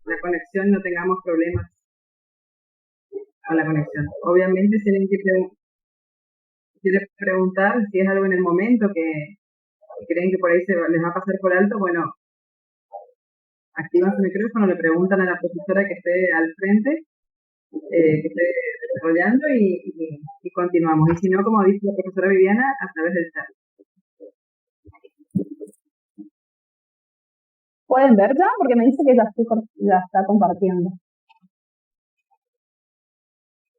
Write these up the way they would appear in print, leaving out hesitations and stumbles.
la conexión, no tengamos problemas con la conexión. Obviamente tienen que preguntar si es algo en el momento que creen que por ahí les va a pasar por alto. Bueno, activan su micrófono, le preguntan a la profesora que esté al frente, que esté desarrollando y continuamos. Y si no, como dice la profesora Viviana, a través del chat. ¿Pueden ver ya? Porque me dice que la está compartiendo.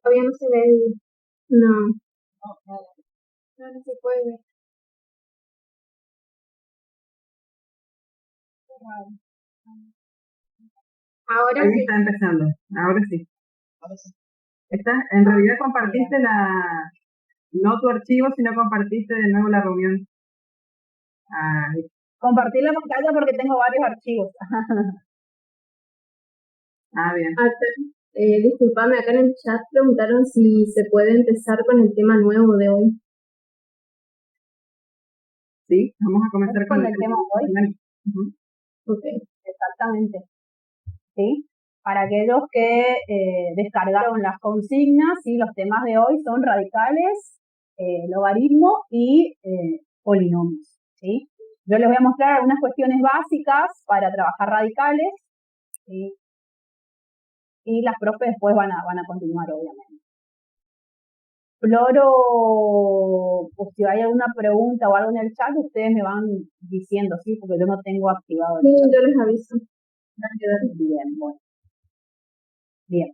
Todavía no se ve. No. No se puede ver. Ahora Ahí sí. está empezando, ahora sí. En realidad compartiste no tu archivo, sino compartiste de nuevo la reunión. Compartí la pantalla porque tengo varios archivos. Bien. Disculpame, acá en el chat preguntaron si se puede empezar con el tema nuevo de hoy. Sí, vamos a comenzar con el tema de hoy. Okay. Exactamente. ¿Sí? Para aquellos que descargaron las consignas, ¿sí? Los temas de hoy son radicales, logaritmo y polinomios. ¿Sí? Yo les voy a mostrar algunas cuestiones básicas para trabajar radicales, ¿sí? Y las profes después van a continuar, obviamente. Floro, o si hay alguna pregunta o algo en el chat, ustedes me van diciendo, ¿sí? Porque yo no tengo activado el chat. Sí, yo les aviso. Bien, bueno. Bien.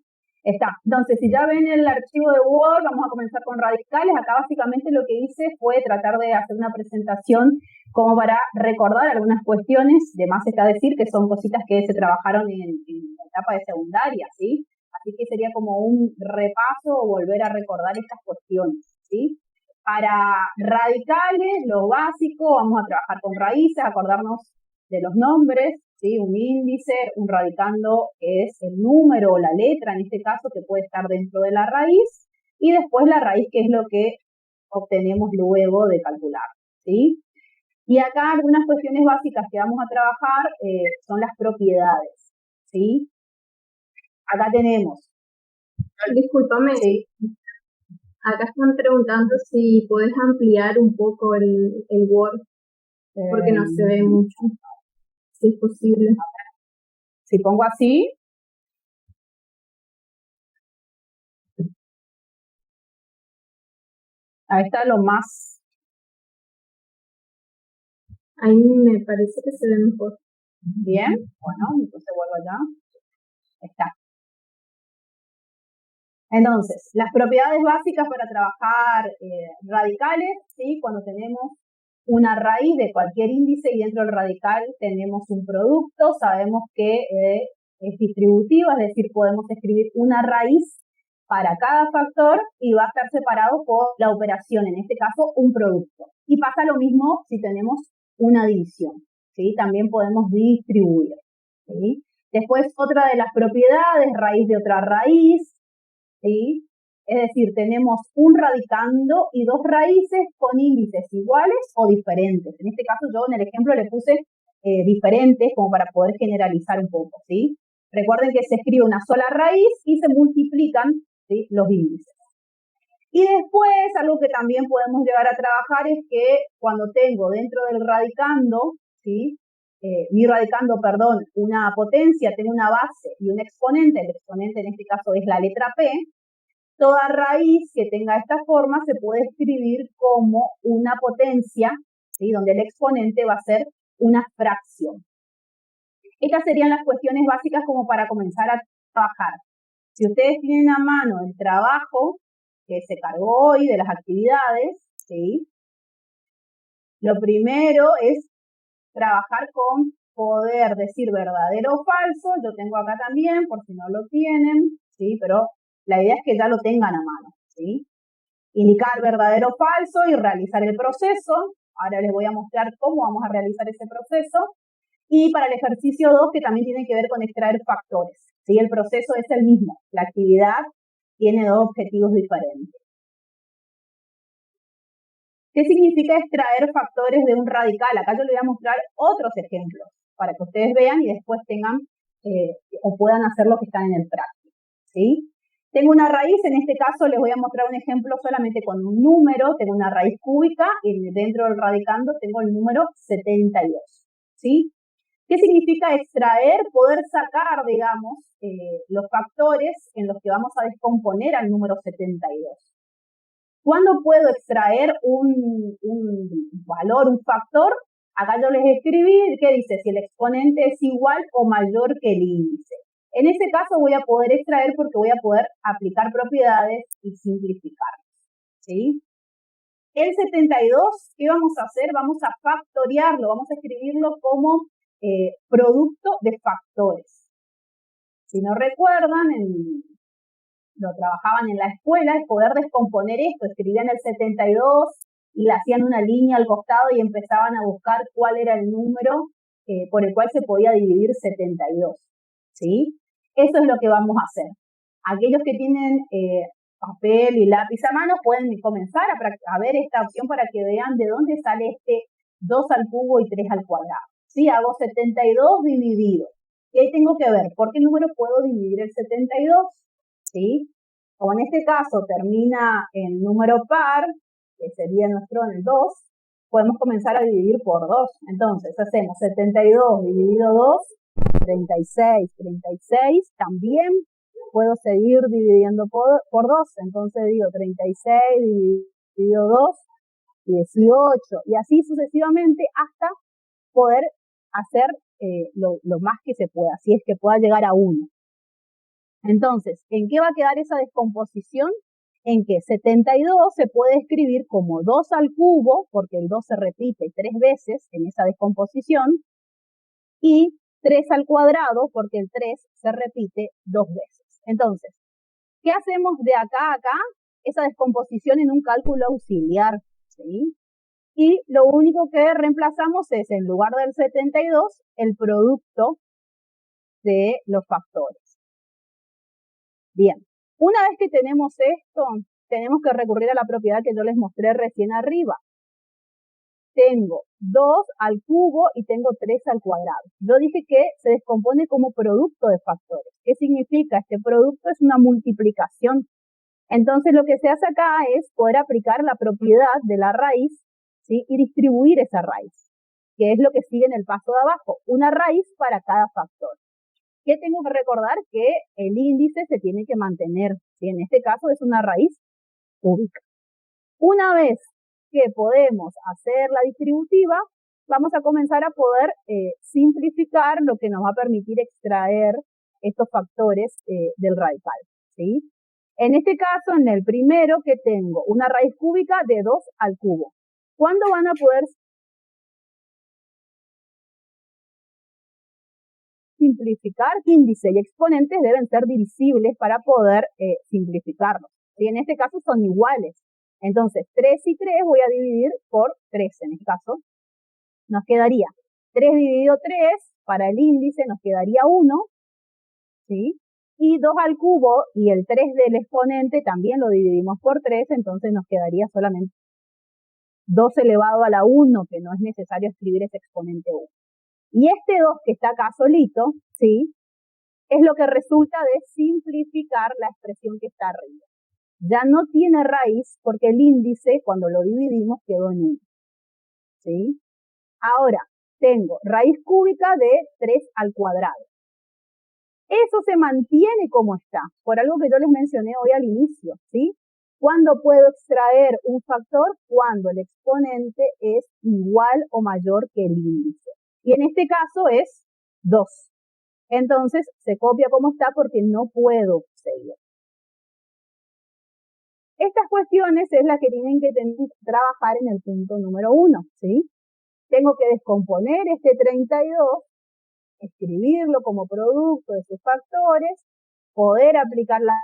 Está. Entonces, si ya ven el archivo de Word, vamos a comenzar con radicales. Acá básicamente lo que hice fue tratar de hacer una presentación como para recordar algunas cuestiones. De más está decir que son cositas que se trabajaron en la etapa de secundaria, ¿sí? Así que sería como un repaso o volver a recordar estas cuestiones, ¿sí? Para radicales, lo básico, vamos a trabajar con raíces, acordarnos de los nombres, ¿sí? Un índice, un radicando es el número o la letra, en este caso, que puede estar dentro de la raíz, y después la raíz, que es lo que obtenemos luego de calcular, ¿sí? Y acá algunas cuestiones básicas que vamos a trabajar son las propiedades, ¿sí? Acá tenemos. Discúlpame. Sí. Acá están preguntando si puedes ampliar un poco el Word, porque no se ve mucho, si es posible. Si pongo así. Ahí está lo más. Ahí me parece que se ve mejor. Bien, bueno, entonces vuelvo allá. Está. Entonces, las propiedades básicas para trabajar radicales, ¿sí? Cuando tenemos una raíz de cualquier índice y dentro del radical tenemos un producto, sabemos que es distributiva, es decir, podemos escribir una raíz para cada factor y va a estar separado por la operación, en este caso un producto. Y pasa lo mismo si tenemos una división, ¿sí? También podemos distribuir, ¿sí? Después, otra de las propiedades, raíz de otra raíz, ¿sí? Es decir, tenemos un radicando y dos raíces con índices iguales o diferentes. En este caso yo en el ejemplo le puse diferentes como para poder generalizar un poco, ¿sí? Recuerden que se escribe una sola raíz y se multiplican, ¿sí? Los índices. Y después, algo que también podemos llegar a trabajar es que cuando tengo dentro del radicando, ¿sí? Mi radicando, perdón, una potencia, tengo una base y un exponente, el exponente en este caso es la letra P, toda raíz que tenga esta forma se puede escribir como una potencia, ¿sí? Donde el exponente va a ser una fracción. Estas serían las cuestiones básicas como para comenzar a trabajar. Si ustedes tienen a mano el trabajo que se cargó hoy de las actividades, ¿sí? Lo primero es trabajar con poder decir verdadero o falso. Yo tengo acá también, por si no lo tienen, ¿sí? Pero la idea es que ya lo tengan a mano, ¿sí? Indicar verdadero o falso y realizar el proceso. Ahora les voy a mostrar cómo vamos a realizar ese proceso. Y para el ejercicio 2, que también tiene que ver con extraer factores, ¿sí? El proceso es el mismo. La actividad tiene dos objetivos diferentes. ¿Qué significa extraer factores de un radical? Acá yo les voy a mostrar otros ejemplos para que ustedes vean y después tengan o puedan hacer lo que están en el práctico, ¿sí? Tengo una raíz, en este caso les voy a mostrar un ejemplo solamente con un número, tengo una raíz cúbica y dentro del radicando tengo el número 72, ¿sí? ¿Qué significa extraer? Poder sacar, digamos, los factores en los que vamos a descomponer al número 72. ¿Cuándo puedo extraer un valor, un factor? Acá yo les escribí, ¿qué dice? Si el exponente es igual o mayor que el índice. En ese caso voy a poder extraer porque voy a poder aplicar propiedades y simplificar, ¿sí? El 72, ¿qué vamos a hacer? Vamos a factoriarlo, vamos a escribirlo como producto de factores. Si no recuerdan, lo trabajaban en la escuela, es poder descomponer esto, escribían el 72 y le hacían una línea al costado y empezaban a buscar cuál era el número por el cual se podía dividir 72, ¿sí? Eso es lo que vamos a hacer. Aquellos que tienen papel y lápiz a mano pueden comenzar a ver esta opción para que vean de dónde sale este 2 al cubo y 3 al cuadrado. ¿Sí? Hago 72 dividido. Y ahí tengo que ver por qué número puedo dividir el 72. ¿Sí? Como en este caso termina en número par, que sería nuestro en el 2, podemos comenzar a dividir por 2. Entonces hacemos 72 dividido 2, 36, 36. También puedo seguir dividiendo por 2. Entonces digo 36 dividido 2, 18. Y así sucesivamente hasta poder hacer lo más que se pueda, si es que pueda llegar a 1. Entonces, ¿en qué va a quedar esa descomposición? En que 72 se puede escribir como 2 al cubo, porque el 2 se repite 3 veces en esa descomposición, y 3 al cuadrado, porque el 3 se repite 2 veces. Entonces, ¿qué hacemos de acá a acá? Esa descomposición en un cálculo auxiliar, ¿sí? Y lo único que reemplazamos es, en lugar del 72, el producto de los factores. Bien, una vez que tenemos esto, tenemos que recurrir a la propiedad que yo les mostré recién arriba. Tengo 2 al cubo y tengo 3 al cuadrado. Yo dije que se descompone como producto de factores. ¿Qué significa? Este producto es una multiplicación. Entonces lo que se hace acá es poder aplicar la propiedad de la raíz, ¿sí? Y distribuir esa raíz, que es lo que sigue en el paso de abajo. Una raíz para cada factor. ¿Qué tengo que recordar? Que el índice se tiene que mantener, ¿sí? En este caso es una raíz cúbica. Una vez que podemos hacer la distributiva, vamos a comenzar a poder simplificar lo que nos va a permitir extraer estos factores del radical, ¿sí? En este caso, en el primero que tengo una raíz cúbica de 2 al cubo. ¿Cuándo van a poder simplificar? Índice y exponentes deben ser divisibles para poder simplificarlos. Y en este caso son iguales. Entonces, 3 y 3 voy a dividir por 3 en este caso. Nos quedaría 3 dividido 3, para el índice nos quedaría 1, ¿sí? Y 2 al cubo y el 3 del exponente también lo dividimos por 3, entonces nos quedaría solamente 2 elevado a la 1, que no es necesario escribir ese exponente 1. Y este 2 que está acá solito, ¿sí? Es lo que resulta de simplificar la expresión que está arriba. Ya no tiene raíz porque el índice, cuando lo dividimos, quedó en 1. ¿Sí? Ahora, tengo raíz cúbica de 3 al cuadrado. Eso se mantiene como está, por algo que yo les mencioné hoy al inicio, ¿sí? ¿Cuándo puedo extraer un factor? Cuando el exponente es igual o mayor que el índice. Y en este caso es 2. Entonces, se copia como está porque no puedo seguir. Estas cuestiones es las que tienen que trabajar en el punto número 1, ¿sí? Tengo que descomponer este 32, escribirlo como producto de sus factores, poder aplicar la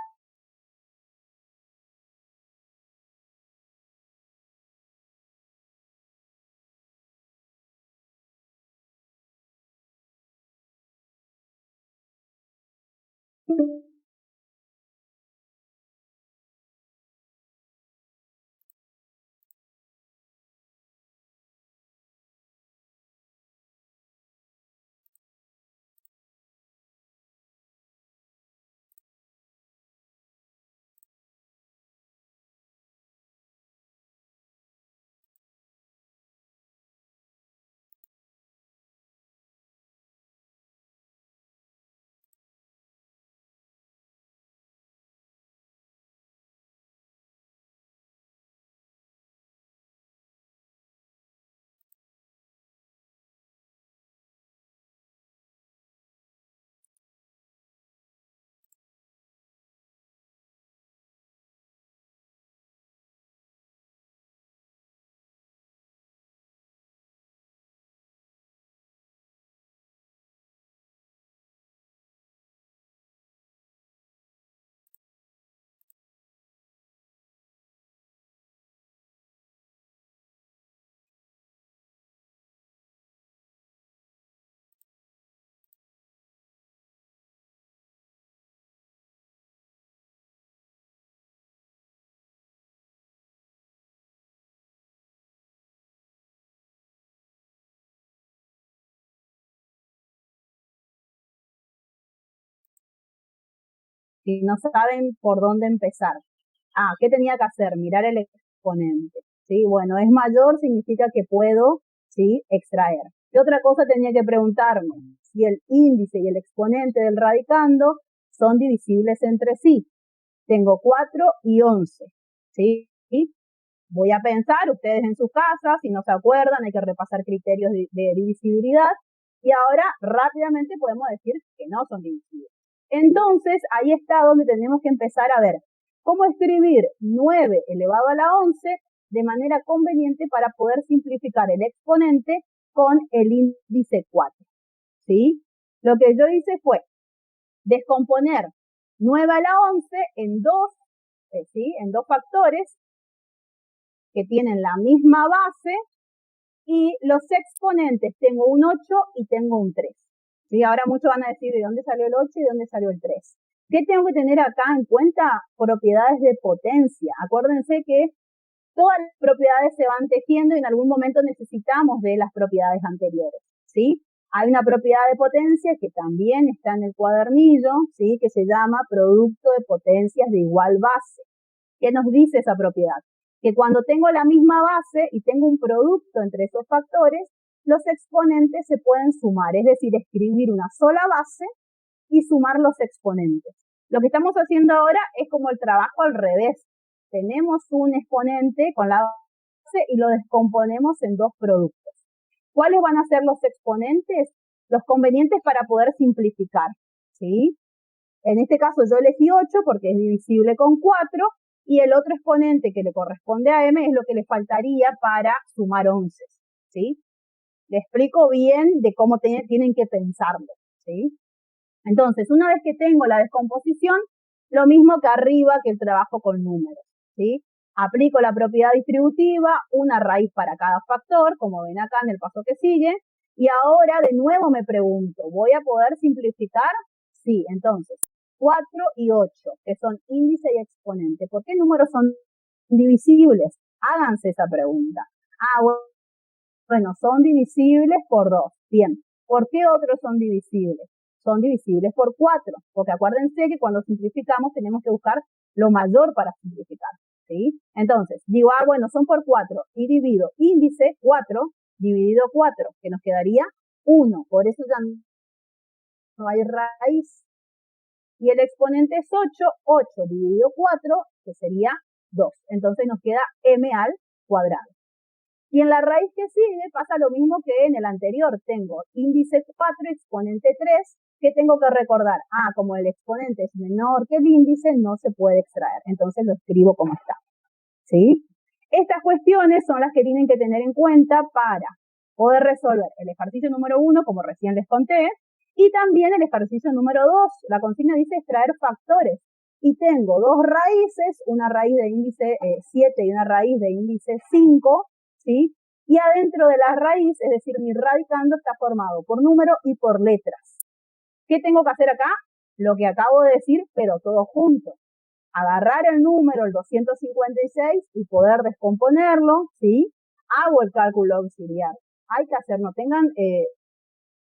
si no saben por dónde empezar. ¿Qué tenía que hacer? Mirar el exponente, ¿sí? Bueno, es mayor, significa que puedo, ¿sí?, extraer. ¿Qué otra cosa tenía que preguntarme? Si el índice y el exponente del radicando son divisibles entre sí. Tengo 4 y 11, ¿sí? Voy a pensar, ustedes en sus casas, si no se acuerdan, hay que repasar criterios de divisibilidad, y ahora rápidamente podemos decir que no son divisibles. Entonces, ahí está donde tenemos que empezar a ver cómo escribir 9 elevado a la 11 de manera conveniente para poder simplificar el exponente con el índice 4, ¿sí? Lo que yo hice fue descomponer 9 a la 11 en dos, ¿sí?, en dos factores que tienen la misma base, y los exponentes, tengo un 8 y tengo un 3. ¿Sí? Ahora muchos van a decir de dónde salió el 8 y de dónde salió el 3. ¿Qué tengo que tener acá en cuenta? Propiedades de potencia. Acuérdense que todas las propiedades se van tejiendo y en algún momento necesitamos de las propiedades anteriores, ¿sí? Hay una propiedad de potencia que también está en el cuadernillo, ¿sí?, que se llama producto de potencias de igual base. ¿Qué nos dice esa propiedad? Que cuando tengo la misma base y tengo un producto entre esos factores, los exponentes se pueden sumar, es decir, escribir una sola base y sumar los exponentes. Lo que estamos haciendo ahora es como el trabajo al revés. Tenemos un exponente con la base y lo descomponemos en dos productos. ¿Cuáles van a ser los exponentes? Los convenientes para poder simplificar, ¿sí? En este caso yo elegí 8 porque es divisible con 4, y el otro exponente que le corresponde a m es lo que le faltaría para sumar 11, ¿sí? Le explico bien de cómo tienen que pensarlo, ¿sí? Entonces, una vez que tengo la descomposición, lo mismo que arriba que el trabajo con números, ¿sí? Aplico la propiedad distributiva, una raíz para cada factor, como ven acá en el paso que sigue, y ahora de nuevo me pregunto, ¿voy a poder simplificar? Sí, entonces, 4 y 8, que son índice y exponente. ¿Por qué números son divisibles? Háganse esa pregunta. Bueno, son divisibles por 2. Bien, ¿por qué otros son divisibles? Son divisibles por 4, porque acuérdense que cuando simplificamos tenemos que buscar lo mayor para simplificar, ¿sí? Entonces, digo, bueno, son por 4, y divido índice 4 dividido 4, que nos quedaría 1, por eso ya no hay raíz. Y el exponente es 8, 8 dividido 4, que sería 2. Entonces nos queda m al cuadrado. Y en la raíz que sigue pasa lo mismo que en el anterior. Tengo índice 4, exponente 3, que tengo que recordar. Como el exponente es menor que el índice, no se puede extraer. Entonces lo escribo como está, ¿sí? Estas cuestiones son las que tienen que tener en cuenta para poder resolver el ejercicio número 1, como recién les conté, y también el ejercicio número 2. La consigna dice extraer factores. Y tengo dos raíces, una raíz de índice 7 y una raíz de índice 5, ¿sí? Y adentro de la raíz, es decir, mi radicando está formado por número y por letras. ¿Qué tengo que hacer acá? Lo que acabo de decir, pero todo junto. Agarrar el número, el 256, y poder descomponerlo, ¿sí? Hago el cálculo auxiliar. Hay que hacer, no tengan,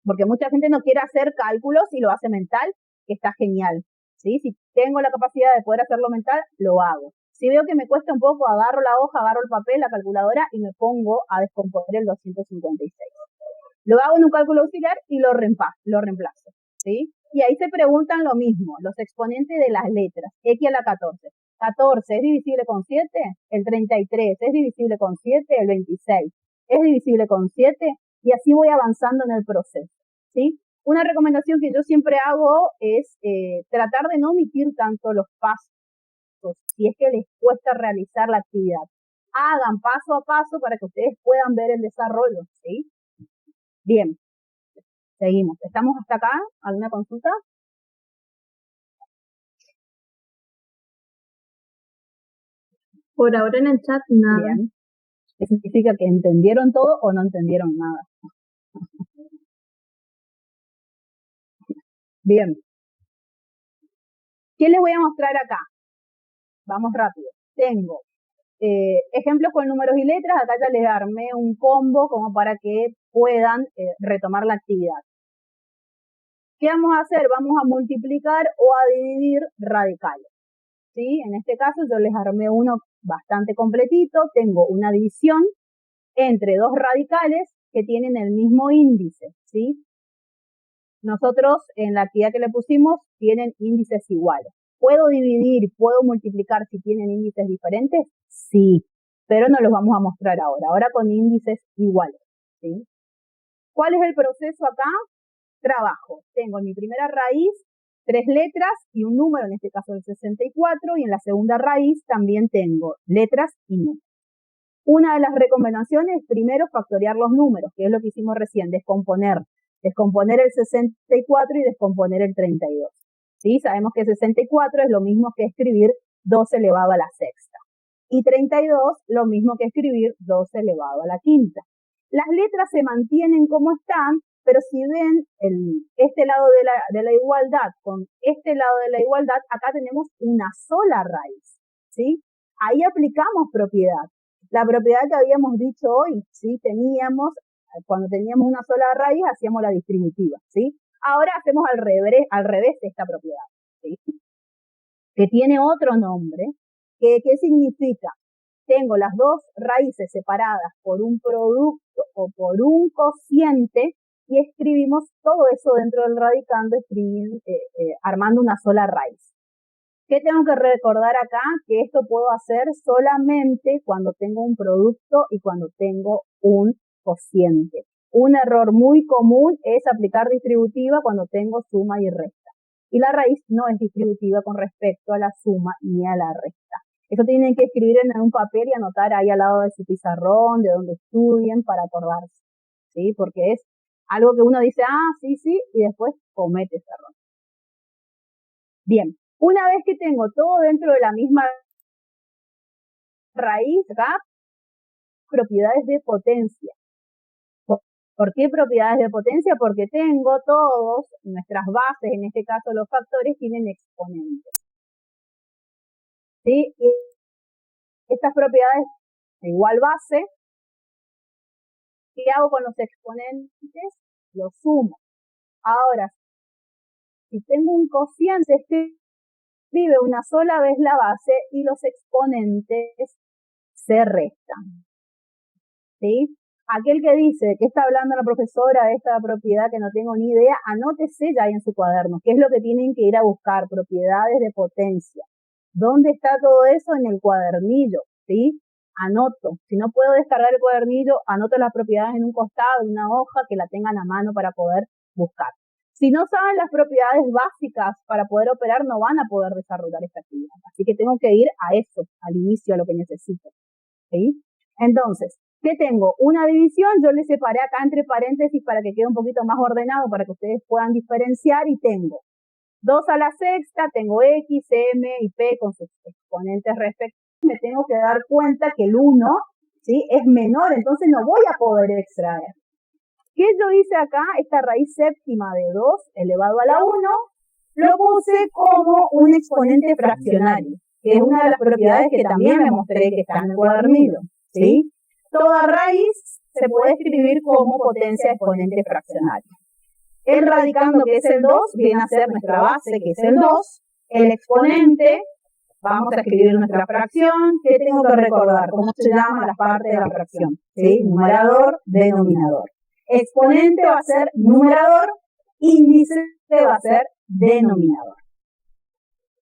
porque mucha gente no quiere hacer cálculos y lo hace mental, que está genial, ¿sí? Si tengo la capacidad de poder hacerlo mental, lo hago. Si veo que me cuesta un poco, agarro la hoja, agarro el papel, la calculadora y me pongo a descomponer el 256. Lo hago en un cálculo auxiliar y lo reemplazo, ¿sí? Y ahí se preguntan lo mismo, los exponentes de las letras, x a la 14. 14 es divisible con 7, el 33 es divisible con 7, el 26 es divisible con 7, y así voy avanzando en el proceso, ¿sí? Una recomendación que yo siempre hago es tratar de no omitir tanto los pasos, si es que les cuesta realizar la actividad. Hagan paso a paso para que ustedes puedan ver el desarrollo, ¿sí? Bien, seguimos. ¿Estamos hasta acá? ¿Alguna consulta? Por ahora en el chat nada. Bien. ¿Eso significa que entendieron todo o no entendieron nada? Bien. ¿Qué les voy a mostrar acá? Vamos rápido. Tengo ejemplos con números y letras. Acá ya les armé un combo como para que puedan retomar la actividad. ¿Qué vamos a hacer? Vamos a multiplicar o a dividir radicales, ¿sí? En este caso yo les armé uno bastante completito, tengo una división entre dos radicales que tienen el mismo índice, ¿sí? Nosotros en la actividad que le pusimos tienen índices iguales. ¿Puedo dividir, puedo multiplicar si tienen índices diferentes? Sí, pero no los vamos a mostrar ahora con índices iguales, ¿sí? ¿Cuál es el proceso acá? Trabajo. Tengo en mi primera raíz 3 letras y un número, en este caso el 64, y en la segunda raíz también tengo letras y números. Una de las recomendaciones es primero factorear los números, que es lo que hicimos recién, descomponer el 64 y descomponer el 32. ¿Sí? Sabemos que 64 es lo mismo que escribir 2 elevado a la sexta. Y 32 lo mismo que escribir 2 elevado a la quinta. Las letras se mantienen como están, pero si ven este lado de la igualdad con este lado de la igualdad, acá tenemos una sola raíz, ¿sí? Ahí aplicamos propiedad. La propiedad que habíamos dicho hoy, ¿sí? Cuando teníamos una sola raíz, hacíamos la distributiva, ¿sí? Ahora hacemos al revés de esta propiedad, ¿sí? Que tiene otro nombre. ¿Qué significa? Tengo las dos raíces separadas por un producto o por un cociente y escribimos todo eso dentro del radicando, armando una sola raíz. ¿Qué tengo que recordar acá? Que esto puedo hacer solamente cuando tengo un producto y cuando tengo un cociente. Un error muy común es aplicar distributiva cuando tengo suma y resta. Y la raíz no es distributiva con respecto a la suma ni a la resta. Eso tienen que escribir en un papel y anotar ahí al lado de su pizarrón, de donde estudien, para acordarse, ¿sí? Porque es algo que uno dice, sí, y después comete ese error. Bien, una vez que tengo todo dentro de la misma raíz, acá, propiedades de potencia. ¿Por qué propiedades de potencia? Porque tengo nuestras bases, en este caso los factores, tienen exponentes. ¿Sí? Y estas propiedades de igual base, ¿qué hago con los exponentes? Los sumo. Ahora, si tengo un cociente, escribe una sola vez la base y los exponentes se restan. ¿Sí? Aquel que dice que está hablando la profesora de esta propiedad que no tengo ni idea, anótese ya ahí en su cuaderno, qué es lo que tienen que ir a buscar, propiedades de potencia. ¿Dónde está todo eso? En el cuadernillo, ¿sí? Anoto. Si no puedo descargar el cuadernillo, anoto las propiedades en un costado, en una hoja, que la tengan a mano para poder buscar. Si no saben las propiedades básicas para poder operar, no van a poder desarrollar esta actividad. Así que tengo que ir a eso, al inicio, a lo que necesito, ¿sí? Entonces, ¿qué tengo? Una división, yo le separé acá entre paréntesis para que quede un poquito más ordenado, para que ustedes puedan diferenciar, y tengo 2 a la sexta, tengo X, M y P con sus exponentes respectivos. Me tengo que dar cuenta que el 1, ¿sí? Es menor, entonces no voy a poder extraer. ¿Qué yo hice acá? Esta raíz séptima de 2 elevado a la 1, lo puse como un exponente fraccionario, que es una de las propiedades que también me mostré que está en el cuadernillo, ¿sí? Toda raíz se puede escribir como potencia exponente fraccionario. El radicando, que es el 2, viene a ser nuestra base, que es el 2. El exponente, vamos a escribir nuestra fracción. ¿Qué tengo que recordar? ¿Cómo se llama la parte de la fracción? ¿Sí? Numerador, denominador. Exponente va a ser numerador, índice va a ser denominador.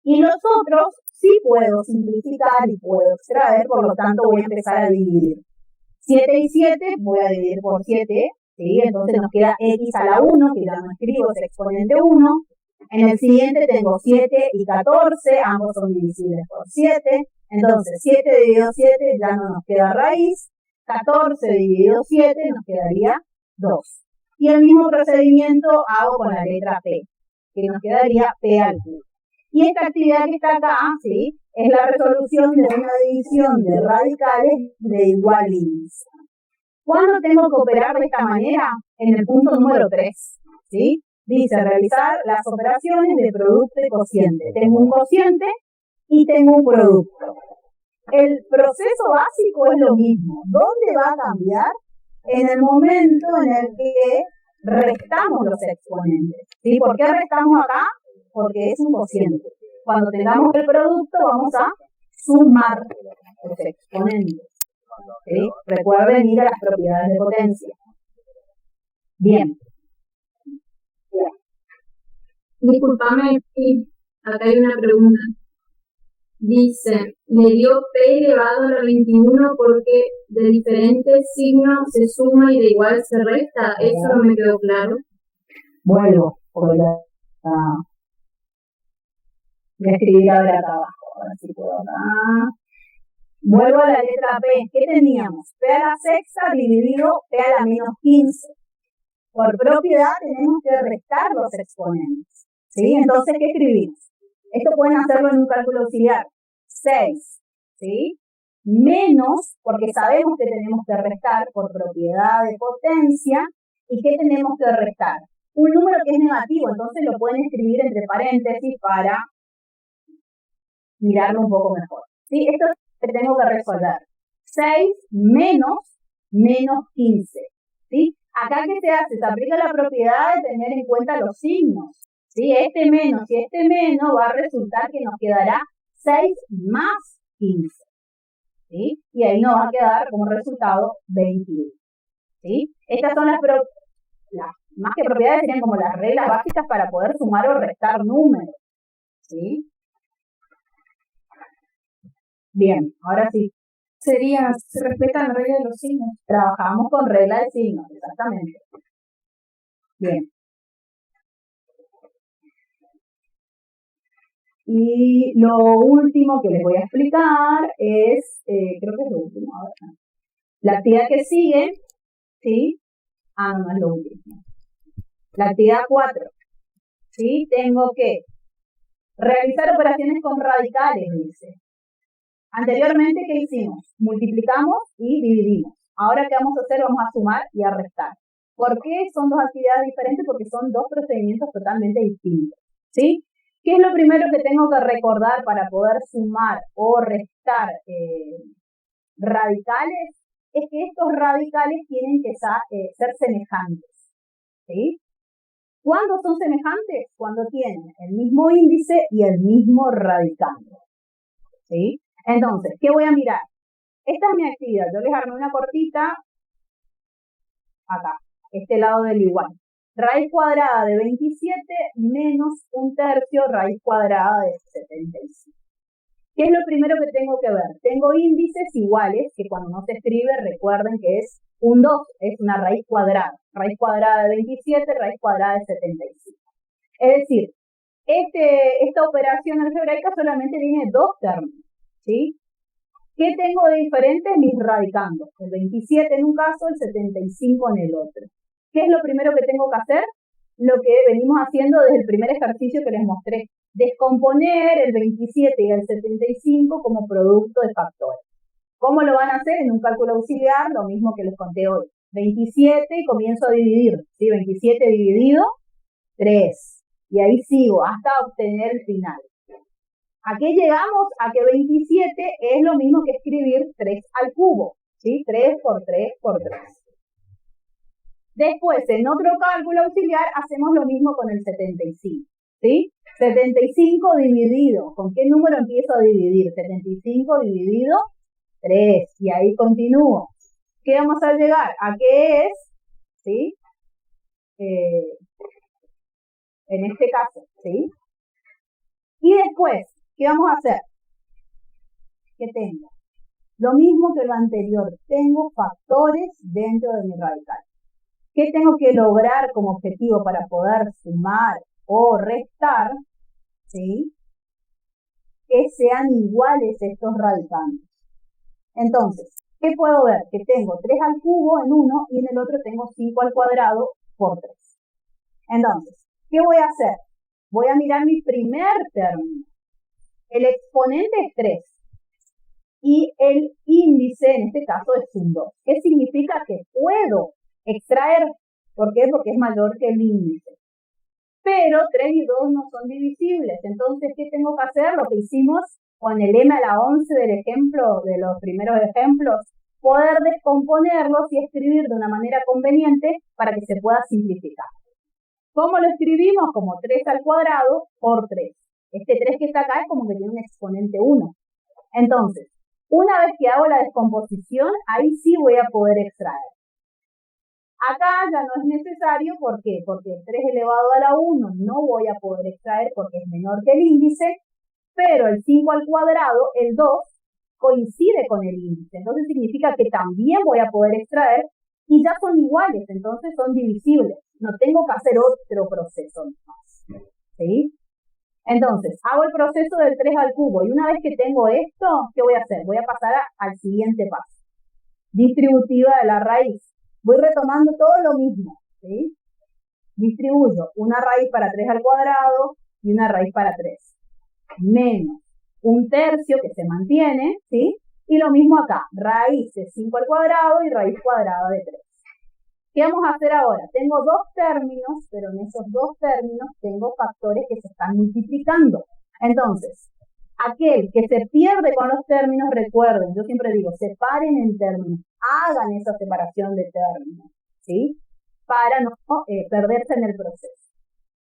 Y los otros sí puedo simplificar y puedo extraer, por lo tanto voy a empezar a dividir. 7 y 7 voy a dividir por 7, ¿sí? Entonces nos queda X a la 1, que ya no escribo, es exponente 1. En el siguiente tengo 7 y 14, ambos son divisibles por 7. Entonces 7 dividido 7 ya no nos queda raíz. 14 dividido 7 nos quedaría 2. Y el mismo procedimiento hago con la letra P, que nos quedaría P al cubo. Y esta actividad que está acá, ¿sí? Es la resolución de una división de radicales de igual índice. ¿Cuándo tengo que operar de esta manera? En el punto número 3, ¿sí? Dice realizar las operaciones de producto y cociente. Tengo un cociente y tengo un producto. El proceso básico es lo mismo. ¿Dónde va a cambiar? En el momento en el que restamos los exponentes. ¿Sí? ¿Por qué restamos acá? Porque es un cociente. Cuando tengamos el producto vamos a sumar los exponentes. ¿Sí? Recuerden ir a las propiedades de potencia. Bien. Disculpame, sí, acá hay una pregunta. Dice, me dio P elevado a la 21 porque de diferentes signos se suma y de igual se resta. Eso no me quedó claro. Vuelvo, voy a escribir ahora acá abajo. A ver si puedo acá. Vuelvo a la letra P. ¿Qué teníamos? P a la sexta dividido P a la menos 15. Por propiedad tenemos que restar los exponentes. ¿Sí? Entonces, ¿qué escribimos? Esto pueden hacerlo en un cálculo auxiliar. 6, ¿sí? Menos, porque sabemos que tenemos que restar por propiedad de potencia. ¿Y qué tenemos que restar? Un número que es negativo, entonces lo pueden escribir entre paréntesis para mirarlo un poco mejor. ¿Sí? Esto es lo que tengo que resolver. 6 menos 15. ¿Sí? Acá, ¿qué se hace? Se aplica la propiedad de tener en cuenta los signos. ¿Sí? Este menos y este menos va a resultar que nos quedará 6 más 15. ¿Sí? Y ahí nos va a quedar como resultado 21. ¿Sí? Estas son las más que propiedades, serían como las reglas básicas para poder sumar o restar números. ¿Sí? Bien, ahora sí. Se respetan las reglas de los signos. Trabajamos con regla de signos, exactamente. Bien. Y lo último que les voy a explicar es, creo que es lo último, a ver. La actividad que sigue, ¿sí? No es lo último. La actividad 4, ¿sí? Tengo que realizar operaciones con radicales, dice. Anteriormente, ¿qué hicimos? Multiplicamos y dividimos. Ahora, ¿qué vamos a hacer? Vamos a sumar y a restar. ¿Por qué son dos actividades diferentes? Porque son dos procedimientos totalmente distintos, ¿sí? ¿Qué es lo primero que tengo que recordar para poder sumar o restar radicales? Es que estos radicales tienen que ser semejantes, ¿sí? ¿Cuándo son semejantes? Cuando tienen el mismo índice y el mismo radicando, ¿sí? Entonces, ¿qué voy a mirar? Esta es mi actividad. Yo les armé una cortita acá, este lado del igual. Raíz cuadrada de 27 menos 1/3 raíz cuadrada de 75. ¿Qué es lo primero que tengo que ver? Tengo índices iguales, que cuando no se escribe, recuerden que es un 2, es una raíz cuadrada. Raíz cuadrada de 27, raíz cuadrada de 75. Es decir, esta operación algebraica solamente tiene dos términos, ¿sí? ¿Qué tengo de diferente? Mis radicandos. El 27 en un caso, el 75 en el otro. ¿Qué es lo primero que tengo que hacer? Lo que venimos haciendo desde el primer ejercicio que les mostré. Descomponer el 27 y el 75 como producto de factores. ¿Cómo lo van a hacer? En un cálculo auxiliar, lo mismo que les conté hoy. 27 y comienzo a dividir. ¿Sí? 27 dividido 3. Y ahí sigo hasta obtener el final. ¿A qué llegamos? A que 27 es lo mismo que escribir 3 al cubo. ¿Sí? 3 por 3 por 3. Después, en otro cálculo auxiliar, hacemos lo mismo con el 75. ¿Sí? 75 dividido. ¿Con qué número empiezo a dividir? 75 dividido 3. Y ahí continúo. ¿Qué vamos a llegar? ¿A qué es? ¿Sí? En este caso, ¿sí? Y después, ¿qué vamos a hacer? ¿Qué tengo? Lo mismo que lo anterior. Tengo factores dentro de mi radical. ¿Qué tengo que lograr como objetivo para poder sumar o restar? ¿Sí? Que sean iguales estos radicandos. Entonces, ¿qué puedo ver? Que tengo 3 al cubo en uno y en el otro tengo 5 al cuadrado por 3. Entonces, ¿qué voy a hacer? Voy a mirar mi primer término. El exponente es 3 y el índice en este caso es un 2. ¿Qué significa? Que puedo extraer. ¿Por qué? Porque es mayor que el índice. Pero 3 y 2 no son divisibles. Entonces, ¿qué tengo que hacer? Lo que hicimos con el m a la 11 del ejemplo, de los primeros ejemplos. poder descomponerlos y escribir de una manera conveniente para que se pueda simplificar. ¿Cómo lo escribimos? Como 3 al cuadrado por 3. Este 3 que está acá es como que tiene un exponente 1. Entonces, una vez que hago la descomposición, ahí sí voy a poder extraer. Acá ya no es necesario, ¿por qué? Porque el 3 elevado a la 1 no voy a poder extraer porque es menor que el índice, pero el 5 al cuadrado, el 2, coincide con el índice. Entonces significa que también voy a poder extraer y ya son iguales, entonces son divisibles. No tengo que hacer otro proceso más. ¿Sí? Entonces, hago el proceso del 3 al cubo y una vez que tengo esto, ¿qué voy a hacer? Voy a pasar al siguiente paso. Distributiva de la raíz. Voy retomando todo lo mismo, ¿sí? Distribuyo una raíz para 3 al cuadrado y una raíz para 3. Menos un tercio que se mantiene, ¿sí? Y lo mismo acá, raíz de 5 al cuadrado y raíz cuadrada de 3. ¿Qué vamos a hacer ahora? Tengo dos términos, pero en esos dos términos tengo factores que se están multiplicando. Entonces, aquel que se pierde con los términos, recuerden, yo siempre digo, separen en términos, hagan esa separación de términos, ¿sí? Para no perderse en el proceso.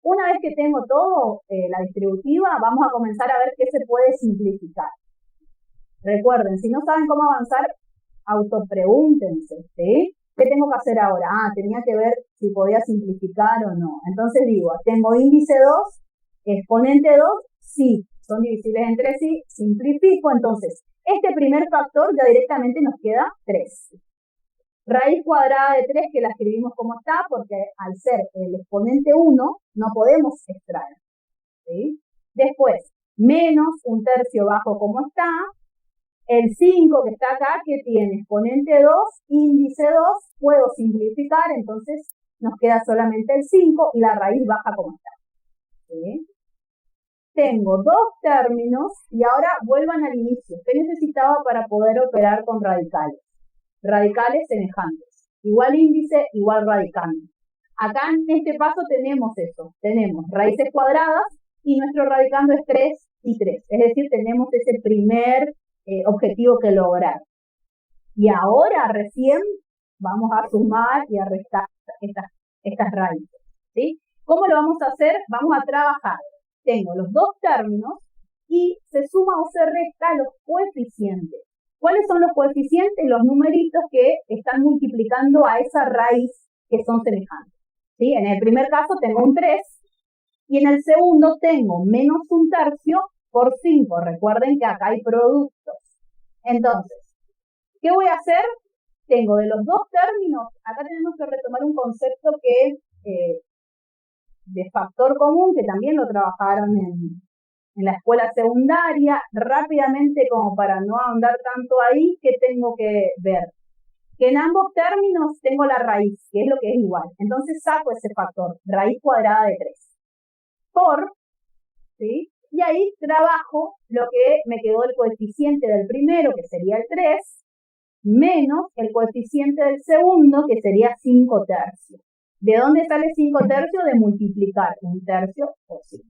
Una vez que tengo todo, la distributiva, vamos a comenzar a ver qué se puede simplificar. Recuerden, si no saben cómo avanzar, autopregúntense, ¿sí? ¿Qué tengo que hacer ahora? Tenía que ver si podía simplificar o no. Entonces digo, tengo índice 2, exponente 2, sí, son divisibles entre sí, simplifico, entonces, este primer factor ya directamente nos queda 3. Raíz cuadrada de 3, que la escribimos como está, porque al ser el exponente 1, no podemos extraer, ¿sí? Después, menos un tercio bajo como está, el 5 que está acá, que tiene exponente 2, índice 2, puedo simplificar, entonces nos queda solamente el 5 y la raíz baja como está, ¿sí? Tengo dos términos y ahora vuelvan al inicio. ¿Qué necesitaba para poder operar con radicales? Radicales semejantes. Igual índice, igual radicando. Acá en este paso tenemos eso. Tenemos raíces cuadradas y nuestro radicando es 3 y 3. Es decir, tenemos ese primer objetivo que lograr. Y ahora recién vamos a sumar y a restar estas raíces, ¿sí? ¿Cómo lo vamos a hacer? Vamos a trabajar. Tengo los dos términos y se suma o se resta los coeficientes. ¿Cuáles son los coeficientes? Los numeritos que están multiplicando a esa raíz que son semejantes, ¿sí? En el primer caso tengo un 3 y en el segundo tengo menos un tercio por 5. Recuerden que acá hay productos. Entonces, ¿qué voy a hacer? Tengo de los dos términos, acá tenemos que retomar un concepto que de factor común, que también lo trabajaron en la escuela secundaria. Rápidamente, como para no ahondar tanto ahí, ¿qué tengo que ver? Que en ambos términos tengo la raíz, que es lo que es igual. Entonces saco ese factor, raíz cuadrada de 3, por, ¿sí? Y ahí trabajo lo que me quedó el coeficiente del primero, que sería el 3, menos el coeficiente del segundo, que sería 5 tercios. ¿De dónde sale 5 tercios? De multiplicar un tercio por 5.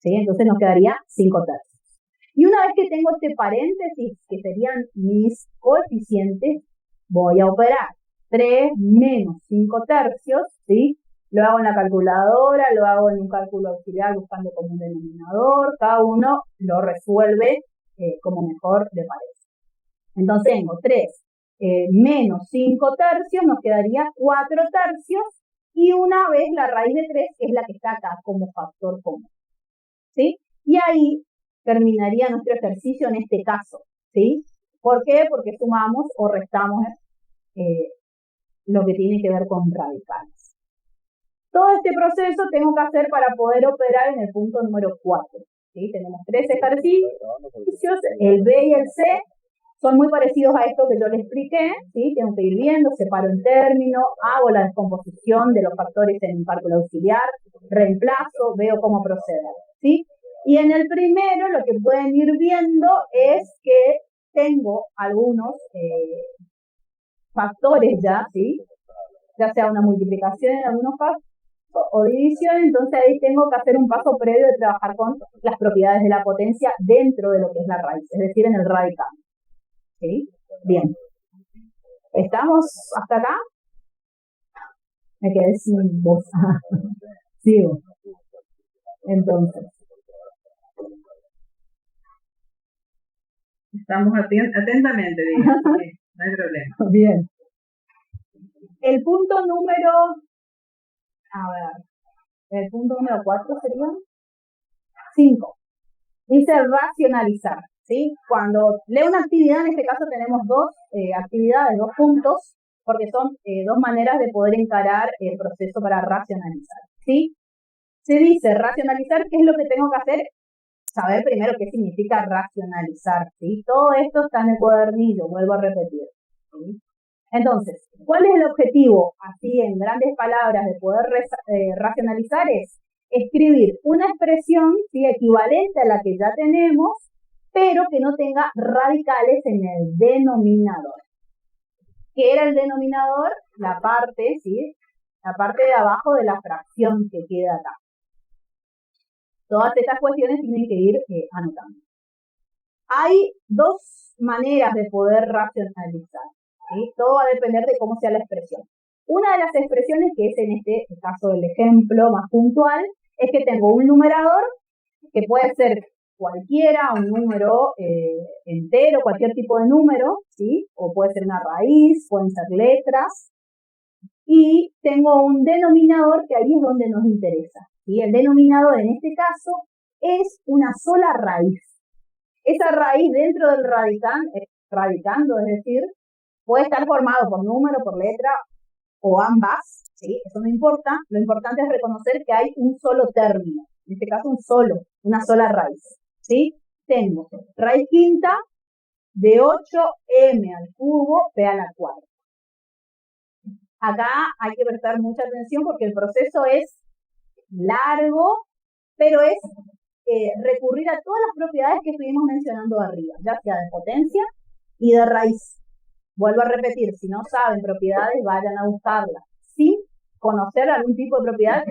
¿Sí? Entonces nos quedaría 5 tercios. Y una vez que tengo este paréntesis, que serían mis coeficientes, voy a operar 3 menos 5 tercios, ¿sí? Lo hago en la calculadora, lo hago en un cálculo auxiliar buscando como un denominador, cada uno lo resuelve como mejor le parece. Entonces tengo 3 menos 5 tercios, nos quedaría 4 tercios, y una vez la raíz de 3 es la que está acá como factor común, ¿sí? Y ahí terminaría nuestro ejercicio en este caso, ¿sí? ¿Por qué? Porque sumamos o restamos lo que tiene que ver con radicales. Todo este proceso tengo que hacer para poder operar en el punto número 4, ¿sí? Tenemos 3 ejercicios, el B y el C son muy parecidos a esto que yo les expliqué, ¿sí? Tengo que ir viendo, separo en términos, hago la descomposición de los factores en un cálculo auxiliar, reemplazo, veo cómo proceder, ¿sí? Y en el primero lo que pueden ir viendo es que tengo algunos factores ya, ¿sí? Ya sea una multiplicación en algunos casos o división, entonces ahí tengo que hacer un paso previo de trabajar con las propiedades de la potencia dentro de lo que es la raíz, es decir, en el radicando. ¿Sí? Bien. ¿Estamos hasta acá? Me quedé sin voz. Sigo. Entonces. Estamos atentamente, digamos. Sí, no hay problema. Bien. El punto número, a ver, el punto número 4 sería 5. Dice racionalizar, ¿sí? Cuando leo una actividad, en este caso tenemos dos actividades, 2 puntos, porque son 2 maneras de poder encarar el proceso para racionalizar, ¿sí? Se dice racionalizar, ¿qué es lo que tengo que hacer? Saber primero qué significa racionalizar, ¿sí? Todo esto está en el cuadernillo, vuelvo a repetir, ¿sí? Entonces, ¿cuál es el objetivo? Así, en grandes palabras, de poder racionalizar es escribir una expresión, ¿sí?, equivalente a la que ya tenemos, pero que no tenga radicales en el denominador. ¿Qué era el denominador? La parte, ¿sí?, la parte de abajo de la fracción que queda acá. Todas estas cuestiones tienen que ir anotando. Hay 2 maneras de poder racionalizar, ¿sí? Todo va a depender de cómo sea la expresión. Una de las expresiones, que es en este caso el ejemplo más puntual, es que tengo un numerador que puede ser cualquiera, un número entero, cualquier tipo de número, ¿sí? O puede ser una raíz, pueden ser letras. Y tengo un denominador que ahí es donde nos interesa, ¿sí? El denominador en este caso es una sola raíz. Esa raíz dentro del radicando, es decir, puede estar formado por número, por letra o ambas, ¿sí? Eso no importa. Lo importante es reconocer que hay un solo término, en este caso una sola raíz, ¿sí? Tengo raíz quinta de 8m al cubo p a la cuarta. Acá hay que prestar mucha atención porque el proceso es largo, pero es recurrir a todas las propiedades que estuvimos mencionando arriba, ya sea de potencia y de raíz. Vuelvo a repetir, si no saben propiedades, vayan a buscarlas. Sin conocer algún tipo de propiedad,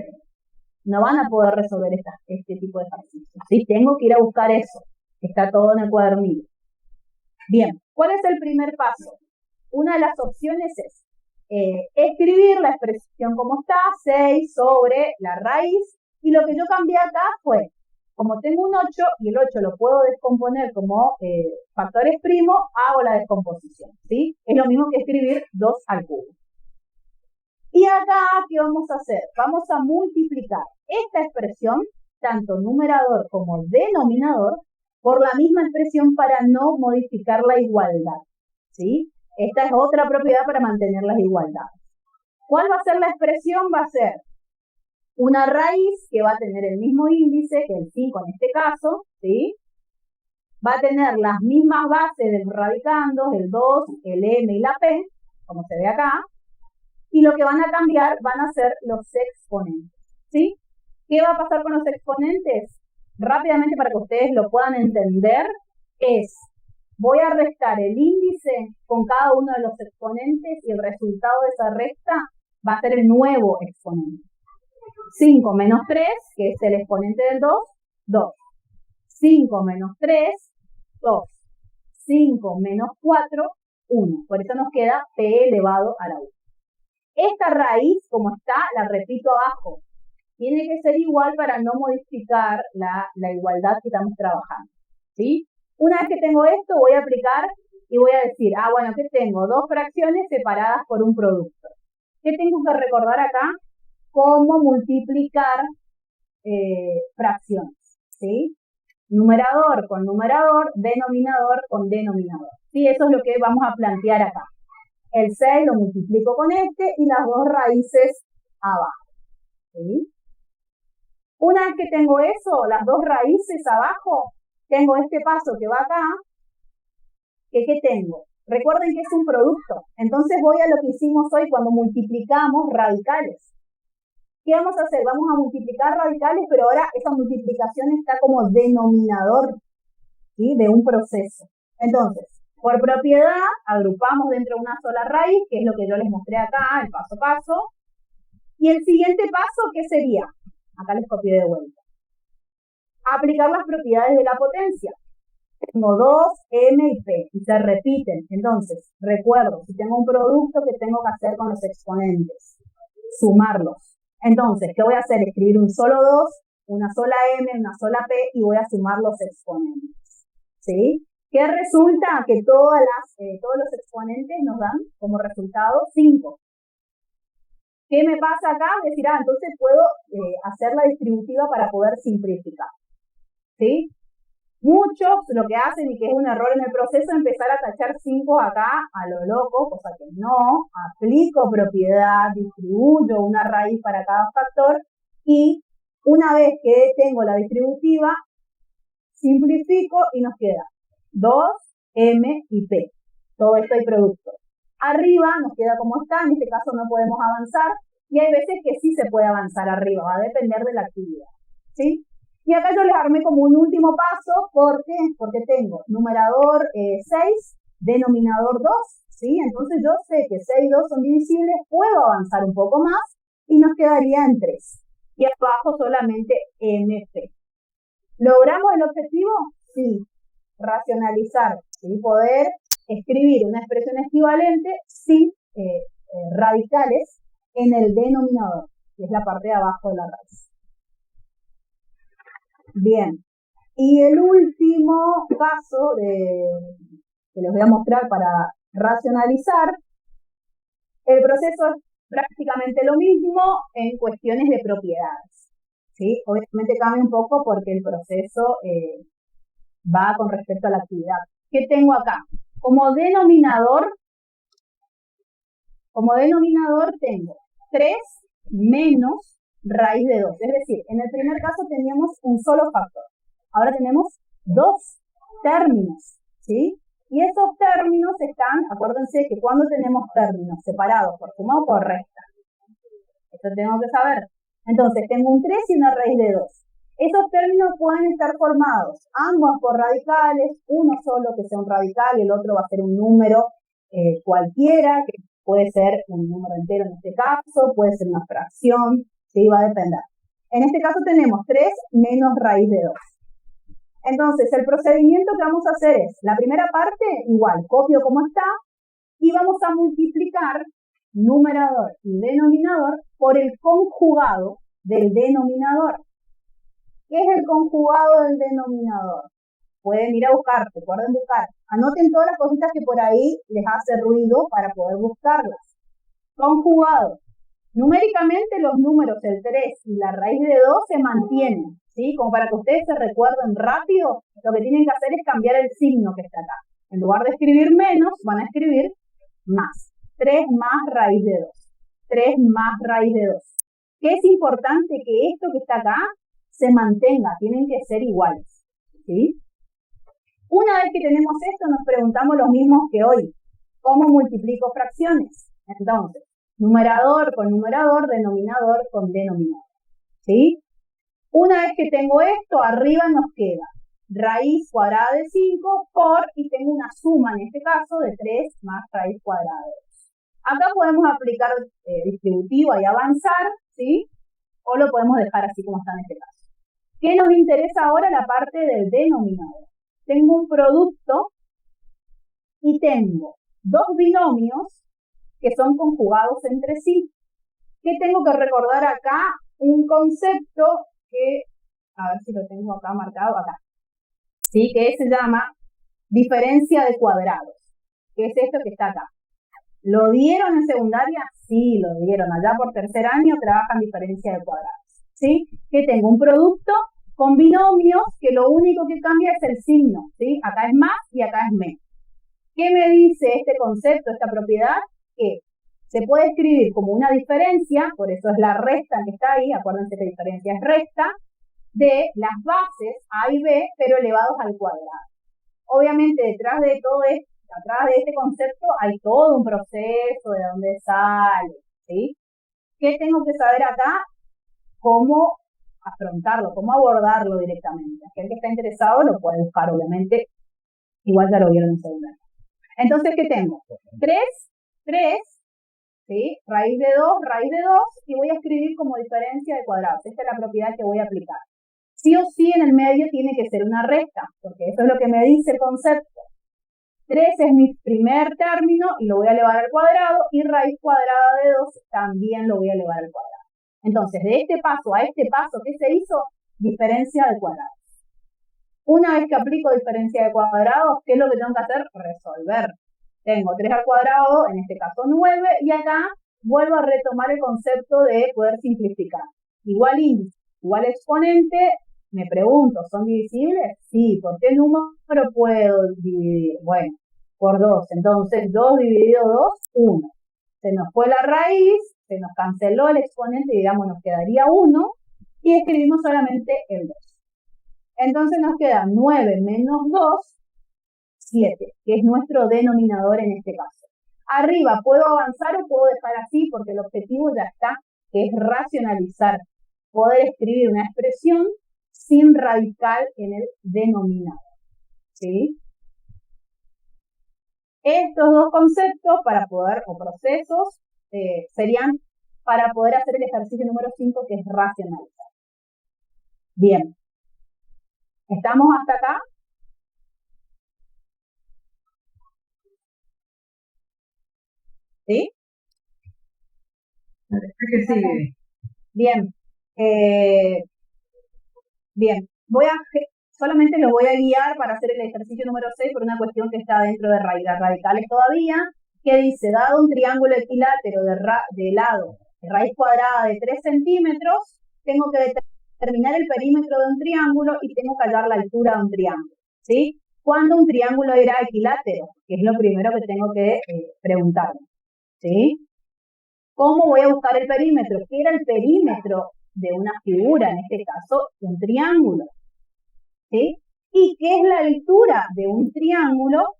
no van a poder resolver este tipo de ejercicios, ¿sí? Tengo que ir a buscar eso. Está todo en el cuadernillo. Bien, ¿cuál es el primer paso? Una de las opciones es escribir la expresión como está, 6 sobre la raíz, y lo que yo cambié acá fue, como tengo un 8 y el 8 lo puedo descomponer como factores primos, hago la descomposición, ¿sí? Es lo mismo que escribir 2 al cubo. Y acá, ¿qué vamos a hacer? Vamos a multiplicar esta expresión, tanto numerador como denominador, por la misma expresión para no modificar la igualdad, ¿sí? Esta es otra propiedad para mantener las igualdades. ¿Cuál va a ser la expresión? Va a ser una raíz que va a tener el mismo índice que el 5 en este caso, ¿sí? Va a tener las mismas bases de los radicandos, el 2, el m y la p, como se ve acá, y lo que van a cambiar van a ser los exponentes, ¿sí? ¿Qué va a pasar con los exponentes? Rápidamente, para que ustedes lo puedan entender, voy a restar el índice con cada uno de los exponentes y el resultado de esa resta va a ser el nuevo exponente. 5 menos 3, que es el exponente del 2, 2. 5 menos 3, 2. 5 menos 4, 1. Por eso nos queda p elevado a la 1. Esta raíz, como está, la repito abajo. Tiene que ser igual para no modificar la igualdad que estamos trabajando, ¿sí? Una vez que tengo esto, voy a aplicar y voy a decir, bueno, que tengo 2 fracciones separadas por un producto. ¿Qué tengo que recordar acá? Cómo multiplicar fracciones, ¿sí? Numerador con numerador, denominador con denominador. ¿Sí? Eso es lo que vamos a plantear acá. El 6 lo multiplico con este y las 2 raíces abajo, ¿sí? Una vez que tengo eso, las 2 raíces abajo, tengo este paso que va acá, ¿qué tengo? Recuerden que es un producto, entonces voy a lo que hicimos hoy cuando multiplicamos radicales. ¿Qué vamos a hacer? Vamos a multiplicar radicales, pero ahora esa multiplicación está como denominador, ¿sí?, de un proceso. Entonces, por propiedad, agrupamos dentro de una sola raíz, que es lo que yo les mostré acá, el paso a paso. Y el siguiente paso, ¿qué sería? Acá les copié de vuelta. Aplicar las propiedades de la potencia. tengo 2, M y P, y se repiten. Entonces, recuerdo, si tengo un producto que tengo que hacer con los exponentes, sumarlos. Entonces, ¿qué voy a hacer? Escribir un solo 2, una sola M, una sola P, y voy a sumar los exponentes. ¿Sí? ¿Qué resulta? Que todos los exponentes nos dan como resultado 5. ¿Qué me pasa acá? Decir, entonces puedo hacer la distributiva para poder simplificar. ¿Sí? Muchos lo que hacen, y que es un error en el proceso, es empezar a tachar 5 acá a lo loco, cosa que no. Aplico propiedad, distribuyo una raíz para cada factor, y una vez que tengo la distributiva, simplifico y nos queda 2, M y P. Todo esto hay producto. Arriba nos queda como está, en este caso no podemos avanzar, y hay veces que sí se puede avanzar arriba, va a depender de la actividad. ¿Sí? Y acá yo les armé como un último paso, porque tengo numerador 6, denominador 2, ¿sí? Entonces yo sé que 6 y 2 son divisibles, puedo avanzar un poco más, y nos quedaría en 3. Y abajo solamente MP. ¿Logramos el objetivo? Sí. Racionalizar, ¿sí? Poder escribir una expresión equivalente sin radicales en el denominador, que es la parte de abajo de la raíz. Bien, y el último caso que les voy a mostrar para racionalizar, el proceso es prácticamente lo mismo en cuestiones de propiedades. ¿Sí? Obviamente cambia un poco porque el proceso va con respecto a la actividad. ¿Qué tengo acá? Como denominador tengo 3 menos raíz de 2. Es decir, en el primer caso teníamos un solo factor. Ahora tenemos 2 términos, ¿sí? Y esos términos están, acuérdense que cuando tenemos términos separados por suma o por resta, esto tengo que saber. Entonces, tengo un 3 y una raíz de 2. Esos términos pueden estar formados ambos por radicales, uno solo que sea un radical y el otro va a ser un número cualquiera, que puede ser un número entero en este caso, puede ser una fracción, ¿sí? Va a depender. En este caso tenemos 3 menos raíz de 2. Entonces, el procedimiento que vamos a hacer es, la primera parte, igual, copio como está, y vamos a multiplicar numerador y denominador por el conjugado del denominador. ¿Qué es el conjugado del denominador? Pueden ir a buscar, recuerden buscar. Anoten todas las cositas que por ahí les hace ruido para poder buscarlas. Conjugado. Numéricamente los números, el 3 y la raíz de 2 se mantienen, ¿sí? Como para que ustedes se recuerden rápido, lo que tienen que hacer es cambiar el signo que está acá. En lugar de escribir menos, van a escribir más. 3 más raíz de 2. 3 más raíz de 2. ¿Qué es importante? Que esto que está acá se mantenga, tienen que ser iguales, ¿sí? Una vez que tenemos esto, nos preguntamos lo mismo que hoy. ¿Cómo multiplico fracciones? Entonces, numerador con numerador, denominador con denominador, ¿sí? Una vez que tengo esto, arriba nos queda raíz cuadrada de 5 por, y tengo una suma en este caso de 3 más raíz cuadrada de 2. Acá podemos aplicar distributiva y avanzar, ¿sí? O lo podemos dejar así como está en este caso. ¿Qué nos interesa ahora? La parte del denominador. Tengo un producto y tengo 2 binomios que son conjugados entre sí. ¿Qué tengo que recordar acá? Un concepto que, a ver si lo tengo acá marcado, acá, ¿sí? Que se llama diferencia de cuadrados, que es esto que está acá. ¿Lo dieron en secundaria? Sí, lo dieron. Allá por tercer año trabajan diferencia de cuadrados, ¿sí? Que tengo un producto con binomios que lo único que cambia es el signo, ¿sí? Acá es más y acá es menos. ¿Qué me dice este concepto, esta propiedad? Que se puede escribir como una diferencia, por eso es la resta que está ahí, acuérdense que diferencia es resta, de las bases A y B, pero elevados al cuadrado. Obviamente detrás de todo esto, atrás de este concepto hay todo un proceso de dónde sale, ¿sí? ¿Qué tengo que saber acá? Cómo afrontarlo, cómo abordarlo directamente. Aquel que está interesado lo puede buscar, obviamente, igual ya lo vieron en secundaria. Entonces, ¿qué tengo? 3, ¿sí? Raíz de 2, y voy a escribir como diferencia de cuadrados. Esta es la propiedad que voy a aplicar. Sí o sí en el medio tiene que ser una recta, porque eso es lo que me dice el concepto. 3 es mi primer término y lo voy a elevar al cuadrado, y raíz cuadrada de 2 también lo voy a elevar al cuadrado. Entonces, de este paso a este paso, ¿qué se hizo? Diferencia de cuadrados. Una vez que aplico diferencia de cuadrados, ¿qué es lo que tengo que hacer? Resolver. Tengo 3 al cuadrado, en este caso 9, y acá vuelvo a retomar el concepto de poder simplificar. Igual índice, igual exponente, me pregunto, ¿son divisibles? Sí. ¿Por qué número puedo dividir? Bueno, por 2. Entonces, 2 dividido 2, 1. Se nos fue la raíz, se nos canceló el exponente, digamos, nos quedaría 1, y escribimos solamente el 2. Entonces nos queda 9 menos 2, 7, que es nuestro denominador en este caso. Arriba, ¿puedo avanzar o puedo dejar así? Porque el objetivo ya está, que es racionalizar, poder escribir una expresión sin radical en el denominador, ¿sí? Estos dos conceptos para poder, o procesos, serían para poder hacer el ejercicio número 5, que es racionalizar. Bien. ¿Estamos hasta acá? ¿Sí? ¿Qué sigue? Bien. Bien. Solamente los voy a guiar para hacer el ejercicio número 6 por una cuestión que está dentro de radicales todavía, que dice, dado un triángulo equilátero de lado de raíz cuadrada de 3 centímetros, tengo que determinar el perímetro de un triángulo y tengo que hallar la altura de un triángulo, ¿sí? ¿Cuándo un triángulo era equilátero? Que es lo primero que tengo que preguntarme, ¿sí? ¿Cómo voy a buscar el perímetro? ¿Qué era el perímetro de una figura, en este caso, un triángulo? ¿Sí? ¿Y qué es la altura de un triángulo?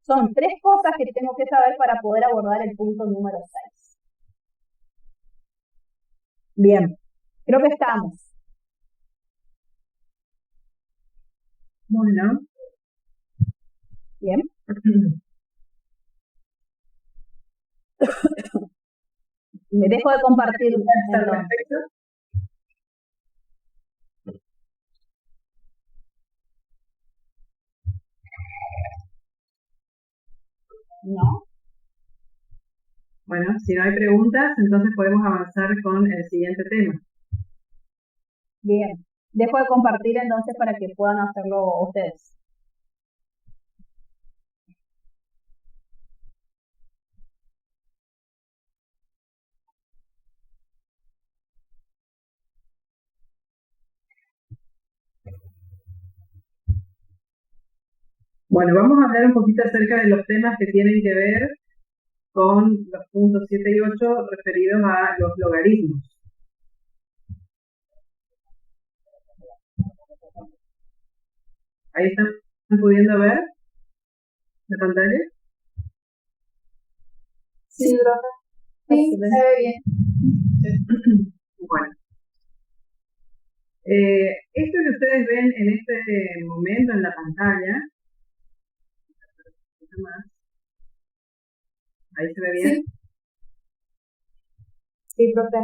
Son 3 cosas que tengo que saber para poder abordar el punto número 6. Bien, creo que estamos. Bueno. Bien. Me dejo de compartir. ¿Al respecto? ¿No? Bueno, si no hay preguntas, entonces podemos avanzar con el siguiente tema. Bien. Dejo de compartir entonces para que puedan hacerlo ustedes. Bueno, vamos a hablar un poquito acerca de los temas que tienen que ver con los puntos 7 y 8 referidos a los logaritmos. ¿Ahí están pudiendo ver la pantalla? Sí, profe. Sí, se ve bien. Bueno. Esto que ustedes ven en este momento en la pantalla, ¿ahí se ve bien? Sí, profe.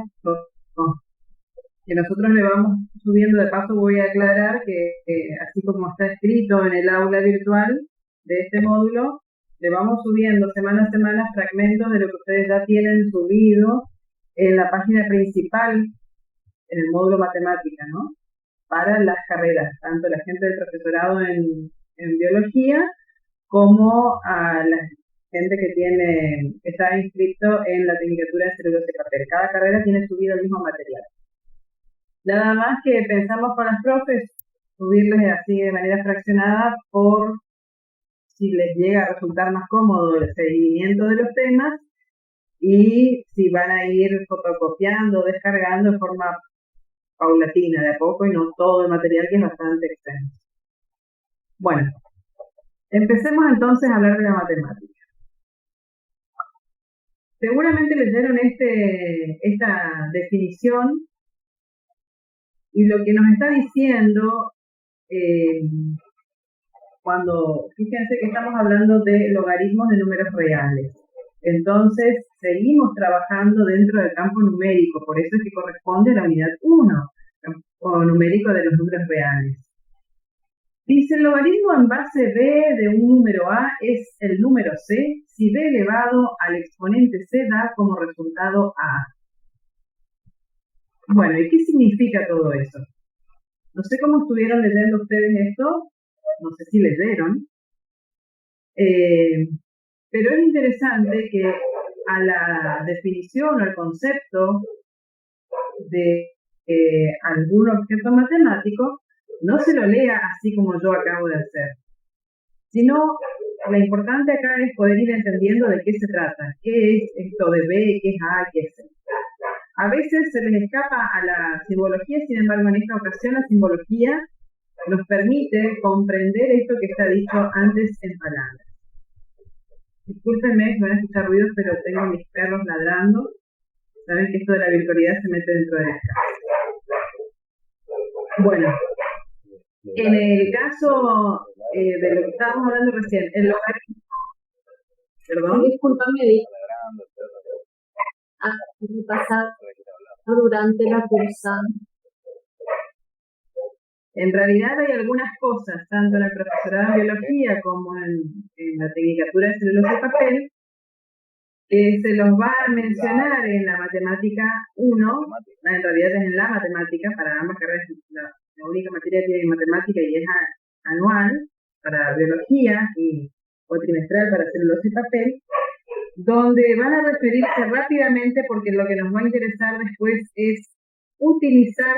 Que nosotros le vamos subiendo, de paso voy a aclarar que así como está escrito en el aula virtual de este módulo, le vamos subiendo semana a semana fragmentos de lo que ustedes ya tienen subido en la página principal, en el módulo matemática, ¿no? Para las carreras, tanto la gente del profesorado en biología como a la gente que está inscrito en la tecnicatura de celulosa y papel. Cada carrera tiene subido el mismo material. Nada más que pensamos con las profes subirles así de manera fraccionada por si les llega a resultar más cómodo el seguimiento de los temas y si van a ir fotocopiando, descargando de forma paulatina, de a poco, y no todo el material, que es bastante extenso. Bueno, empecemos entonces a hablar de la matemática. Seguramente leyeron esta definición, y lo que nos está diciendo, fíjense que estamos hablando de logaritmos de números reales. Entonces, seguimos trabajando dentro del campo numérico, por eso es que corresponde a la unidad 1. o numérico de los números reales. Dice, el logaritmo en base b de un número a es el número c si b elevado al exponente c da como resultado a. Bueno, ¿y qué significa todo eso? No sé cómo estuvieron leyendo ustedes esto, no sé si leyeron, pero es interesante que a la definición o al concepto de algún objeto matemático no se lo lea así como yo acabo de hacer, sino lo importante acá es poder ir entendiendo de qué se trata, qué es esto de B, qué es A, qué es C. A veces se les escapa a la simbología, sin embargo en esta ocasión la simbología nos permite comprender esto que está dicho antes en palabras. Discúlpenme, van a escuchar ruidos, pero tengo mis perros ladrando. Saben que esto de la virtualidad se mete dentro de esta. Bueno, en el caso de lo que estábamos hablando recién, el logaritmo, perdón. Discúlpame, pasar durante la cursa. En realidad hay algunas cosas, tanto en la profesorada de biología como en la tecnicatura de celulosa y papel, que se los va a mencionar en la matemática 1, en realidad es en la matemática, para ambas carreras, la única materia que tiene matemática y es anual para biología y cuatrimestral para celulosa y papel, donde van a referirse rápidamente porque lo que nos va a interesar después es utilizar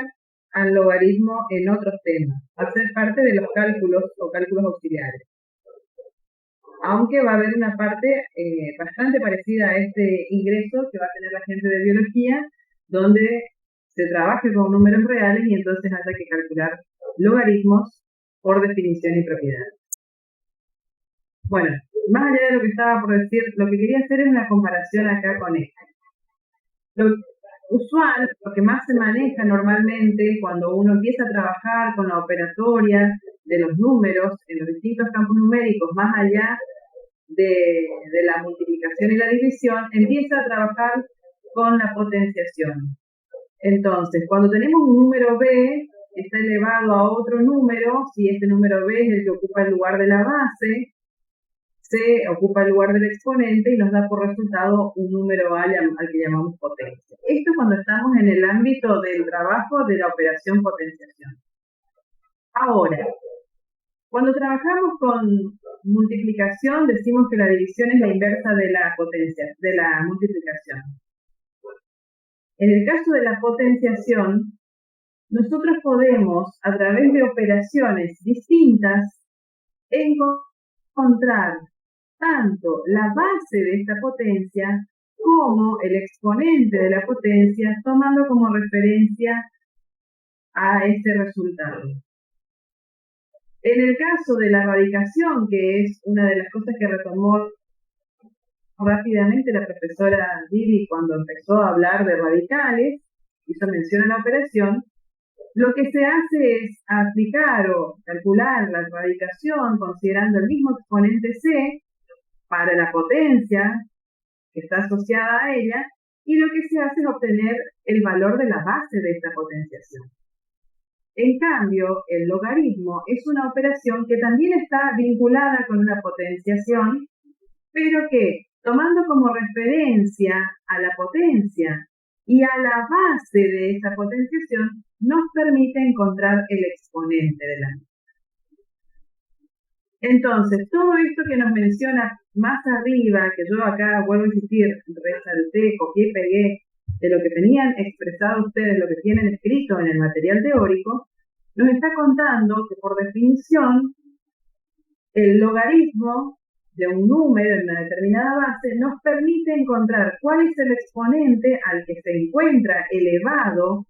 al logaritmo en otros temas, hacer parte de los cálculos o cálculos auxiliares. Aunque va a haber una parte bastante parecida a este ingreso que va a tener la gente de biología, donde se trabaje con números reales y entonces haya que calcular logaritmos por definición y propiedad. Bueno, más allá de lo que estaba por decir, lo que quería hacer es una comparación acá con esto. Lo usual, lo que más se maneja normalmente cuando uno empieza a trabajar con la operatoria de los números en los distintos campos numéricos, más allá de la multiplicación y la división, empieza a trabajar con la potenciación. Entonces, cuando tenemos un número b, está elevado a otro número, si este número b es el que ocupa el lugar de la base, C ocupa el lugar del exponente y nos da por resultado un número A al que llamamos potencia. Esto cuando estamos en el ámbito del trabajo de la operación potenciación. Ahora, cuando trabajamos con multiplicación, decimos que la división es la inversa de la potencia, de la multiplicación. En el caso de la potenciación, nosotros podemos, a través de operaciones distintas, encontrar tanto la base de esta potencia como el exponente de la potencia, tomando como referencia a este resultado. En el caso de la radicación, que es una de las cosas que retomó rápidamente la profesora Vivi cuando empezó a hablar de radicales, hizo mención a la operación, lo que se hace es aplicar o calcular la radicación considerando el mismo exponente C para la potencia que está asociada a ella, y lo que se hace es obtener el valor de la base de esta potenciación. En cambio, el logaritmo es una operación que también está vinculada con una potenciación, pero que, tomando como referencia a la potencia y a la base de esta potenciación, nos permite encontrar el exponente de la misma. Entonces, todo esto que nos menciona más arriba, que yo acá vuelvo a insistir, resalté, copié y pegué de lo que tenían expresado ustedes, lo que tienen escrito en el material teórico, nos está contando que por definición el logaritmo de un número en una determinada base nos permite encontrar cuál es el exponente al que se encuentra elevado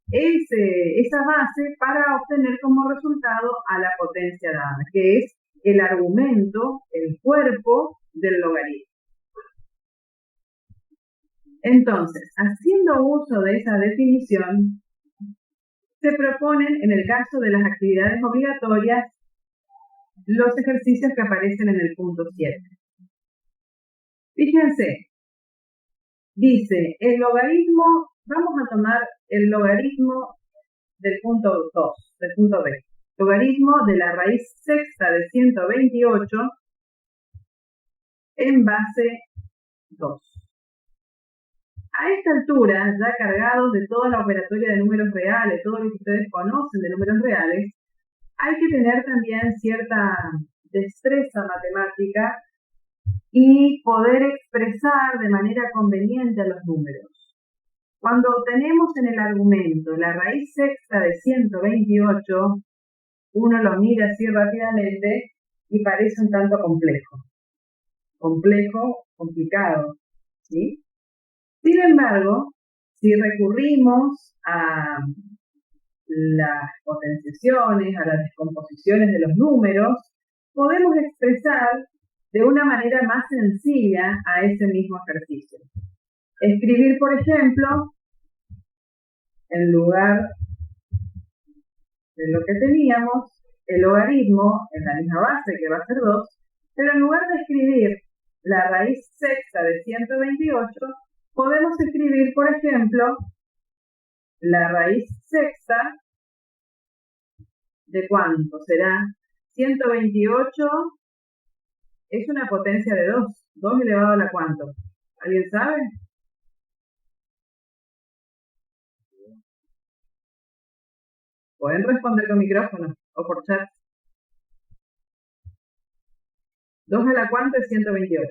esa base para obtener como resultado a la potencia dada, que es el argumento, el cuerpo del logaritmo. Entonces, haciendo uso de esa definición, se proponen, en el caso de las actividades obligatorias, los ejercicios que aparecen en el punto 7. Fíjense, dice, el logaritmo, vamos a tomar el logaritmo del punto 2, del punto B. Logaritmo de la raíz sexta de 128 en base 2. A esta altura, ya cargados de toda la operatoria de números reales, todo lo que ustedes conocen de números reales, hay que tener también cierta destreza matemática y poder expresar de manera conveniente a los números. Cuando tenemos en el argumento la raíz sexta de 128, uno lo mira así rápidamente y parece un tanto complejo. Complejo, complicado, ¿sí? Sin embargo, si recurrimos a las potenciaciones, a las descomposiciones de los números, podemos expresar de una manera más sencilla a ese mismo ejercicio. Escribir, por ejemplo, en lugar de lo que teníamos, el logaritmo en la misma base, que va a ser 2, pero en lugar de escribir la raíz sexta de 128, podemos escribir, por ejemplo, la raíz sexta de ¿cuánto será? 128 es una potencia de 2. 2 elevado a la ¿cuánto? ¿Alguien sabe? Pueden responder con micrófono o por chat. 2 a la ¿cuánto es 128?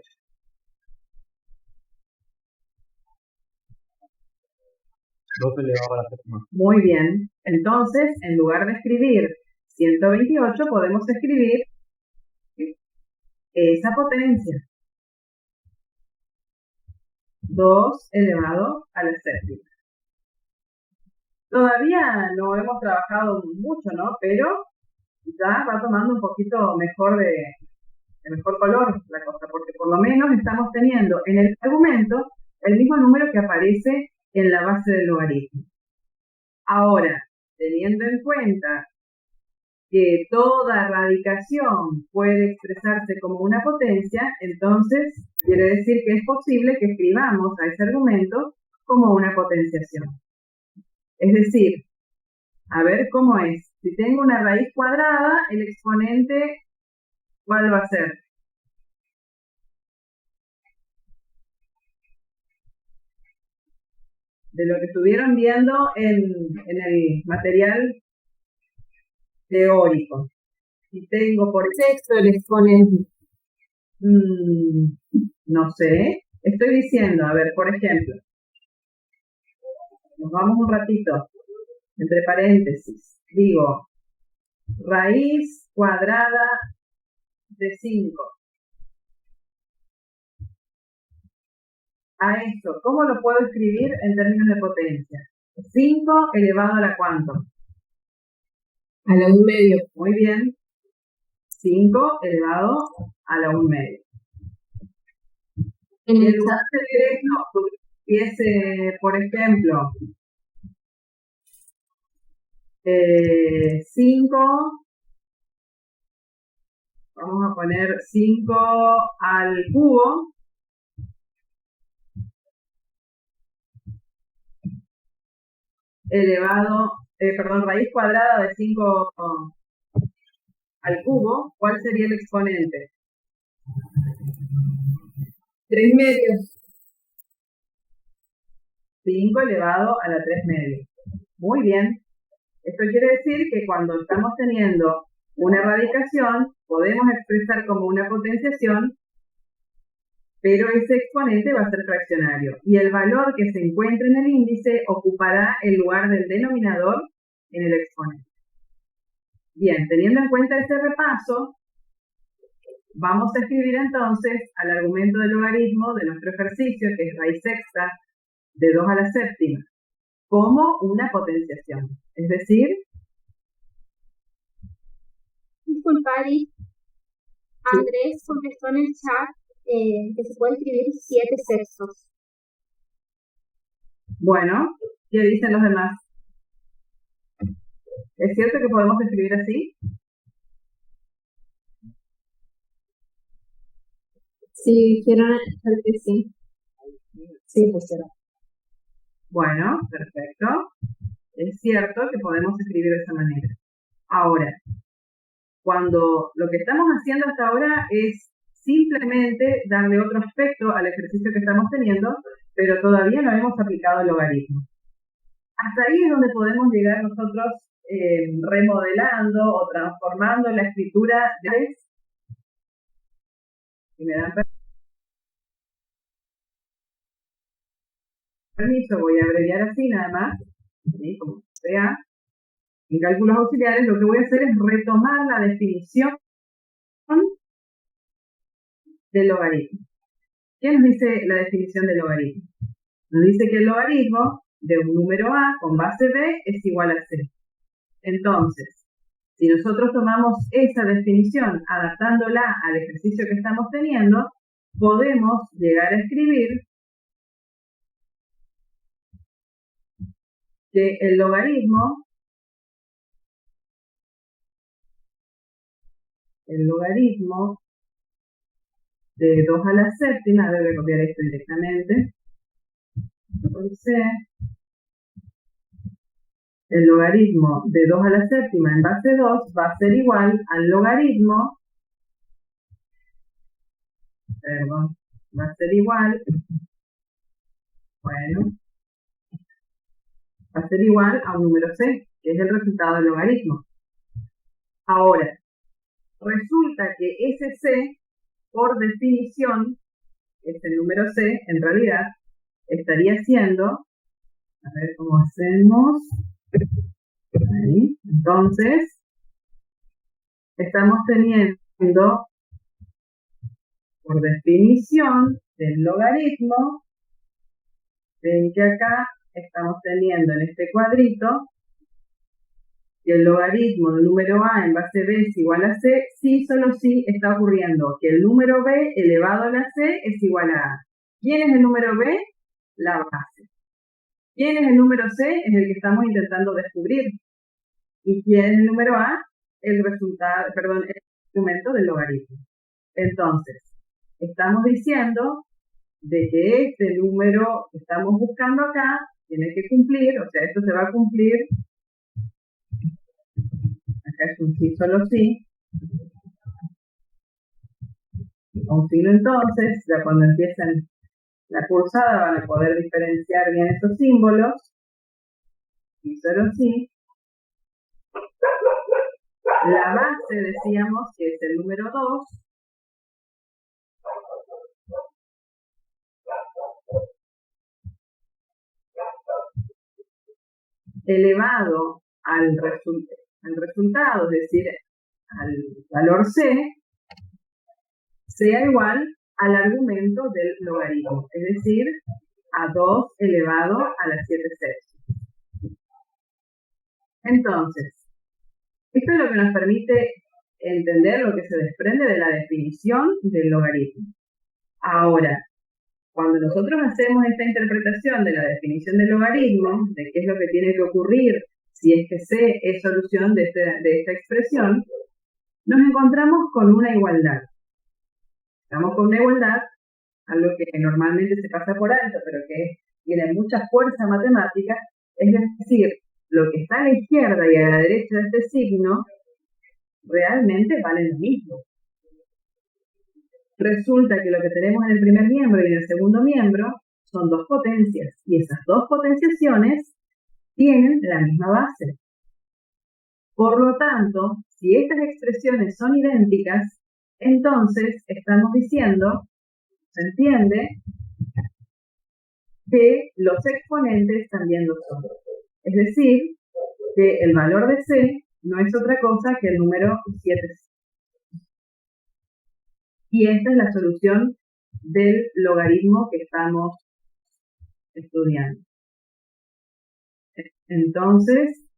Elevado a la séptima. Muy bien. Entonces, en lugar de escribir 128, podemos escribir esa potencia. 2 elevado a la séptima. Todavía no hemos trabajado mucho, ¿no? Pero ya va tomando un poquito mejor de mejor color la cosa, porque por lo menos estamos teniendo en el argumento el mismo número que aparece en la base del logaritmo. Ahora, teniendo en cuenta que toda radicación puede expresarse como una potencia, entonces quiere decir que es posible que escribamos a ese argumento como una potenciación. Es decir, a ver cómo es. Si tengo una raíz cuadrada, el exponente, ¿cuál va a ser? De lo que estuvieron viendo en el material teórico. Si tengo por Sexto el exponente. No sé. Estoy diciendo, a ver, por ejemplo, nos vamos un ratito, entre paréntesis, digo, raíz cuadrada de 5. A esto, ¿cómo lo puedo escribir en términos de potencia? 5 elevado a la ¿cuánto? A la 1/2. Muy bien. 5 elevado a la 1/2. En el lugar de esto, empiece, por ejemplo, 5, vamos a poner 5 al cubo, raíz cuadrada de 5 al cubo, ¿cuál sería el exponente? 3/2. 5 elevado a la 3/2. Muy bien. Esto quiere decir que cuando estamos teniendo una radicación, podemos expresar como una potenciación, pero ese exponente va a ser fraccionario. Y el valor que se encuentre en el índice ocupará el lugar del denominador en el exponente. Bien, teniendo en cuenta este repaso, vamos a escribir entonces al argumento del logaritmo de nuestro ejercicio, que es raíz sexta de 2 a la séptima, como una potenciación. Es decir, Disculpa, Ari. Andrés contestó en el chat que se puede escribir 7 sextos. bueno, ¿qué dicen los demás? ¿Es cierto que podemos escribir así? Sí, dijeron que sí. Sí, pusieron. Bueno, perfecto. es cierto que podemos escribir de esa manera. Ahora, cuando lo que estamos haciendo hasta ahora es simplemente darle otro aspecto al ejercicio que estamos teniendo, pero todavía no hemos aplicado el logaritmo. Hasta ahí es donde podemos llegar nosotros remodelando o transformando la escritura de... Si me dan permiso, voy a abreviar así nada más, ¿sí? Como sea. En cálculos auxiliares lo que voy a hacer es retomar la definición del logaritmo. ¿Qué nos dice la definición del logaritmo? Nos dice que el logaritmo de un número a con base b es igual a c. Entonces, si nosotros tomamos esa definición adaptándola al ejercicio que estamos teniendo, podemos llegar a escribir que el logaritmo de 2 a la séptima, debe copiar esto directamente, por c, el logaritmo de 2 a la séptima en base 2 va a ser igual al logaritmo, va a ser igual, va a ser igual a un número c, que es el resultado del logaritmo. Ahora, resulta que ese c, por definición, este número c, en realidad, estaría siendo, a ver cómo hacemos, ahí, entonces, estamos teniendo, por definición del logaritmo, ven que acá estamos teniendo en este cuadrito, que el logaritmo del número a en base b es igual a c, sí, solo sí está ocurriendo que el número b elevado a la c es igual a a. ¿Quién es el número b? La base. ¿Quién es el número c? Es el que estamos intentando descubrir. ¿Y quién es el número a? El resultado, perdón, el argumento del logaritmo. Entonces, estamos diciendo de que este número que estamos buscando acá tiene que cumplir, o sea, esto se va a cumplir. Acá es un sí, solo sí. Un signo entonces, ya cuando empiecen la cursada van a poder diferenciar bien estos símbolos. Sí, solo sí. La base decíamos que es el número 2. Elevado al resultado, es decir, al valor c, sea igual al argumento del logaritmo, es decir, a 2 elevado a la 7/6. Entonces, esto es lo que nos permite entender lo que se desprende de la definición del logaritmo. Ahora, cuando nosotros hacemos esta interpretación de la definición del logaritmo, de qué es lo que tiene que ocurrir si es que c es solución de esta expresión, nos encontramos con una igualdad. Estamos con una igualdad, algo que normalmente se pasa por alto, pero que tiene mucha fuerza matemática, es decir, lo que está a la izquierda y a la derecha de este signo realmente vale lo mismo. Resulta que lo que tenemos en el primer miembro y en el segundo miembro son dos potencias, y esas dos potenciaciones tienen la misma base. Por lo tanto, si estas expresiones son idénticas, entonces estamos diciendo, se entiende, que los exponentes también lo son. Es decir, que el valor de c no es otra cosa que el número 7. Y esta es la solución del logaritmo que estamos estudiando. Entonces,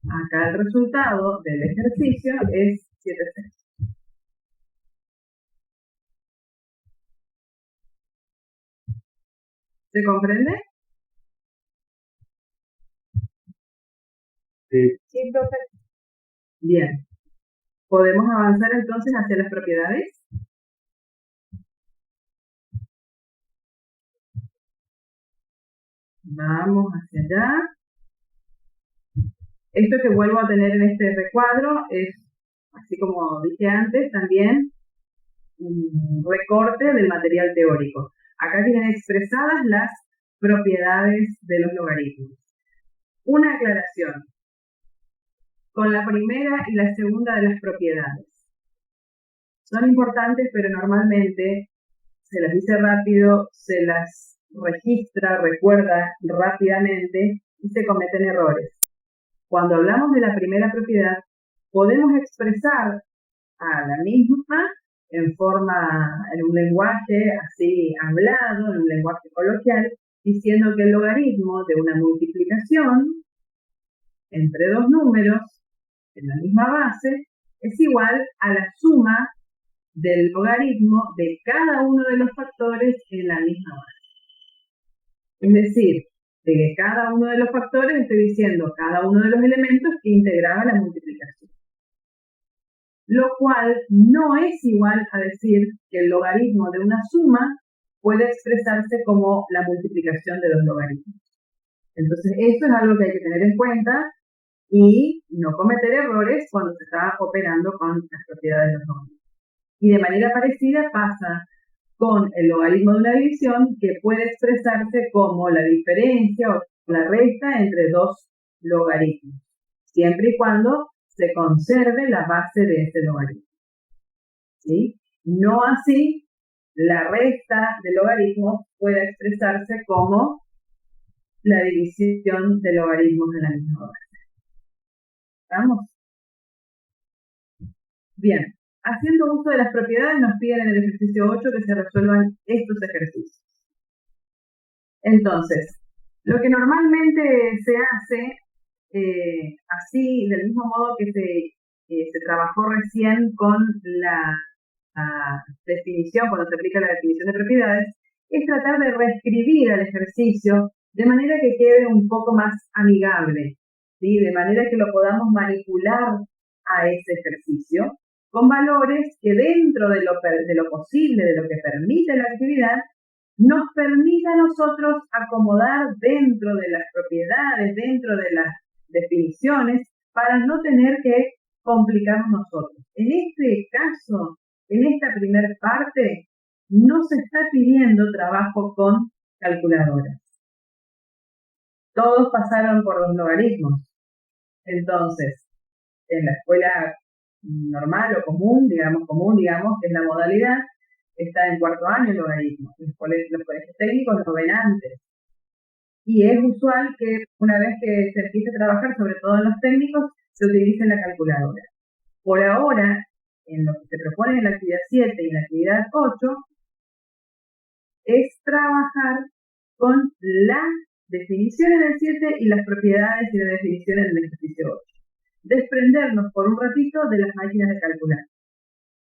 acá el resultado del ejercicio es 7/6. ¿Se comprende? Sí. Sí, profe. Bien. ¿Podemos avanzar entonces hacia las propiedades? Vamos hacia allá. Esto que vuelvo a tener en este recuadro es, así como dije antes, también un recorte del material teórico. Acá tienen expresadas las propiedades de los logaritmos. Una aclaración. Con la primera y la segunda de las propiedades. Son importantes, pero normalmente se las dice rápido, se las registra, recuerda rápidamente y se cometen errores. Cuando hablamos de la primera propiedad, podemos expresar a la misma en un lenguaje así hablado, en un lenguaje coloquial, diciendo que el logaritmo de una multiplicación entre dos números en la misma base es igual a la suma del logaritmo de cada uno de los factores en la misma base. Es decir, de cada uno de los factores estoy diciendo cada uno de los elementos que integraba la multiplicación. Lo cual no es igual a decir que el logaritmo de una suma puede expresarse como la multiplicación de dos logaritmos. Entonces, eso es algo que hay que tener en cuenta y no cometer errores cuando se está operando con las propiedades de los logaritmos. Y de manera parecida pasa con el logaritmo de una división, que puede expresarse como la diferencia o la resta entre dos logaritmos, siempre y cuando se conserve la base de ese logaritmo. ¿Sí? No así, la resta de logaritmos puede expresarse como la división de logaritmos de la misma base. ¿Estamos? Bien. Haciendo uso de las propiedades, nos piden en el ejercicio 8 que se resuelvan estos ejercicios. Entonces, lo que normalmente se hace, así del mismo modo que se trabajó recién con la definición, cuando se aplica la definición de propiedades, es tratar de reescribir el ejercicio de manera que quede un poco más amigable, ¿sí? De manera que lo podamos manipular a ese ejercicio con valores que dentro de lo posible, de lo que permite la actividad, nos permita a nosotros acomodar dentro de las propiedades, dentro de las definiciones, para no tener que complicarnos nosotros. En este caso, en esta primera parte, no se está pidiendo trabajo con calculadoras. Todos pasaron por los logaritmos. Entonces, en la escuela normal o común, digamos, que es la modalidad, está en cuarto año el logaritmo. Los colegios técnicos lo ven antes. Y es usual que una vez que se empiece a trabajar, sobre todo en los técnicos, se utilice la calculadora. Por ahora, en lo que se propone en la actividad 7 y en la actividad 8, es trabajar con las definiciones del 7 y las propiedades y las definiciones del ejercicio 8. Desprendernos por un ratito de las máquinas de calcular.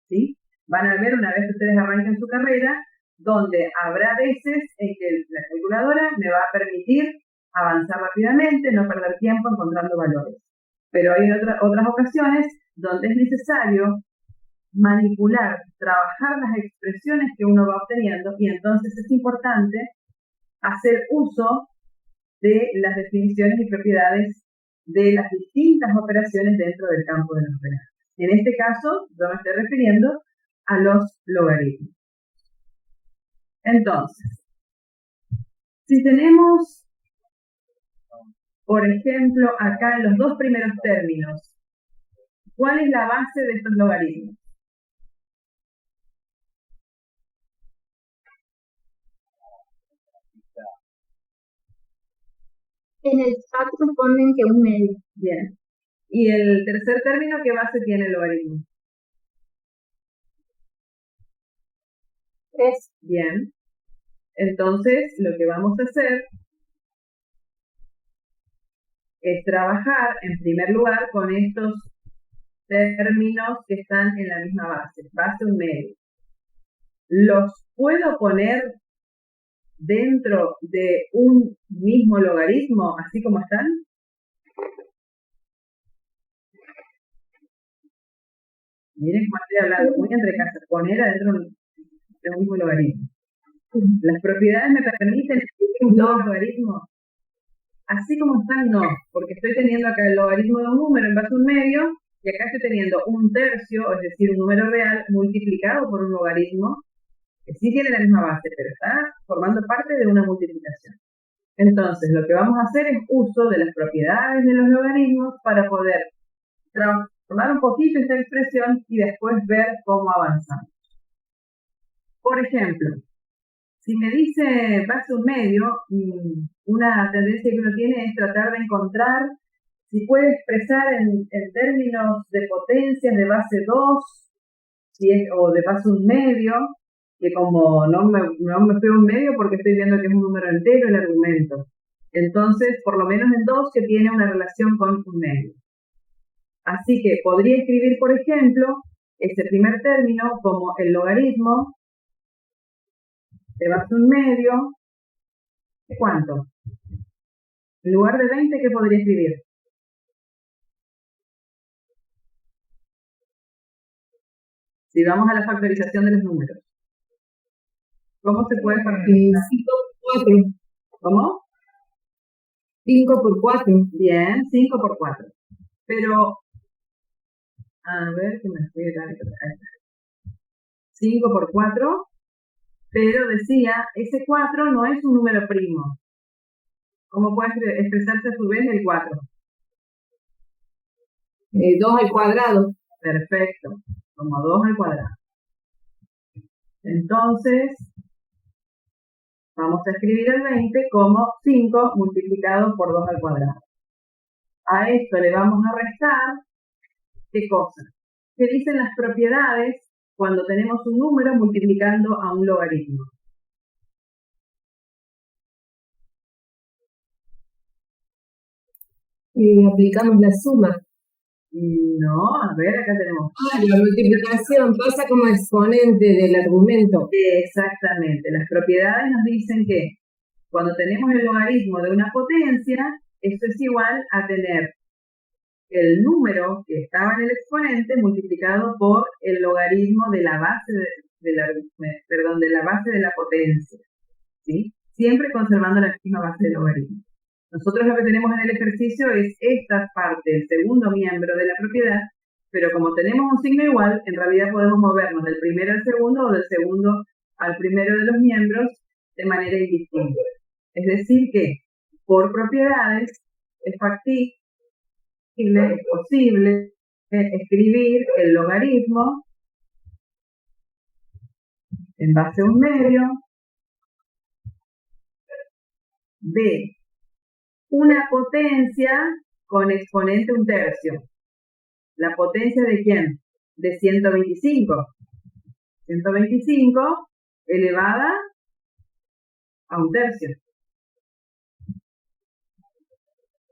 ¿Sí? Van a ver una vez que ustedes arranquen su carrera, donde habrá veces en que la calculadora me va a permitir avanzar rápidamente, no perder tiempo encontrando valores. Pero hay otras ocasiones donde es necesario manipular, trabajar las expresiones que uno va obteniendo, y entonces es importante hacer uso de las definiciones y propiedades de las distintas operaciones dentro del campo de los operaciones. En este caso, yo me estoy refiriendo a los logaritmos. Entonces, si tenemos, por ejemplo, acá en los dos primeros términos, ¿cuál es la base de estos logaritmos? En el chat responden que un medio. Bien. ¿Y el tercer término qué base tiene el logaritmo? 3. Bien. Entonces, lo que vamos a hacer es trabajar, en primer lugar, con estos términos que están en la misma base, base un medio. ¿Los puedo poner dentro de un mismo logaritmo, así como están? Miren cómo estoy hablando, muy entre casas, poner adentro de un mismo logaritmo. Las propiedades me permiten escribir un nuevo logaritmo. así como están, no, porque estoy teniendo acá el logaritmo de un número en base a un medio, y acá estoy teniendo un tercio, es decir, un número real multiplicado por un logaritmo, que sí tiene la misma base, pero está formando parte de una multiplicación. Entonces, lo que vamos a hacer es uso de las propiedades de los logaritmos para poder transformar un poquito esta expresión y después ver cómo avanzamos. Por ejemplo, si me dice base un medio, una tendencia que uno tiene es tratar de encontrar si puede expresar en términos de potencias de base 2 o de base un medio, que como no me fue un medio porque estoy viendo que es un número entero el argumento. Entonces, por lo menos en 2 que tiene una relación con un medio. Así que podría escribir, por ejemplo, ese primer término como el logaritmo de base un medio. ¿Cuánto? En lugar de 20, ¿qué podría escribir? Si vamos a la factorización de los números. ¿Cómo se puede factorizar? 5 por 4. ¿Cómo? 5 por 4. Bien, 5 por 4. Pero, a ver, que me estoy dando. 5 por 4, pero decía, ese 4 no es un número primo. ¿Cómo puede expresarse a su vez el 4? 2 al cuadrado. Perfecto, como 2 al cuadrado. Entonces, vamos a escribir el 20 como 5 multiplicado por 2 al cuadrado. A esto le vamos a restar, ¿qué cosa? ¿Qué dicen las propiedades cuando tenemos un número multiplicando a un logaritmo? Aplicamos la suma. No, a ver, acá tenemos. La multiplicación pasa como exponente del argumento. Exactamente, las propiedades nos dicen que cuando tenemos el logaritmo de una potencia, eso es igual a tener el número que estaba en el exponente multiplicado por el logaritmo de la base de la base de la potencia, ¿sí? Siempre conservando la misma base de logaritmo. Nosotros lo que tenemos en el ejercicio es esta parte, el segundo miembro de la propiedad, pero como tenemos un signo igual, en realidad podemos movernos del primero al segundo o del segundo al primero de los miembros de manera indistinta. Es decir que, por propiedades, es factible, es posible escribir el logaritmo en base a un medio de una potencia con exponente un tercio. ¿La potencia de quién? De 125. 125 elevada a un tercio.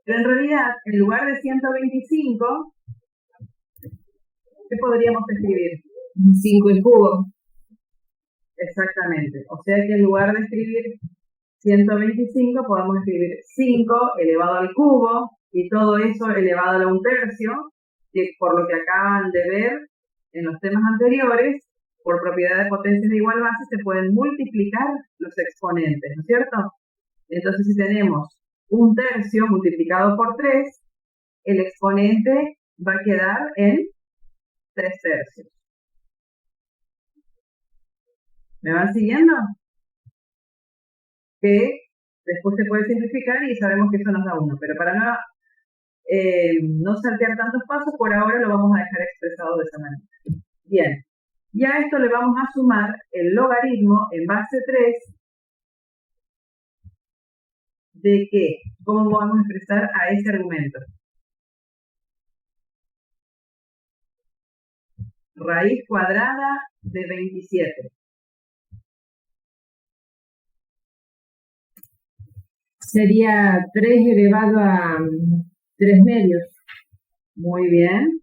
Pero en realidad, en lugar de 125, ¿qué podríamos escribir? 5 al cubo. Exactamente. O sea que en lugar de escribir 125, podemos escribir 5 elevado al cubo, y todo eso elevado a un tercio, que por lo que acaban de ver en los temas anteriores, por propiedad de potencias de igual base, se pueden multiplicar los exponentes, ¿no es cierto? Entonces, si tenemos un tercio multiplicado por 3, el exponente va a quedar en 3 tercios. ¿Me van siguiendo? Que después se puede simplificar y sabemos que eso nos da 1, pero para no saltear tantos pasos, por ahora lo vamos a dejar expresado de esa manera. Bien, y a esto le vamos a sumar el logaritmo en base 3 de ¿qué? ¿Cómo vamos a expresar a ese argumento? Raíz cuadrada de 27. Sería 3 elevado a 3 medios. Muy bien.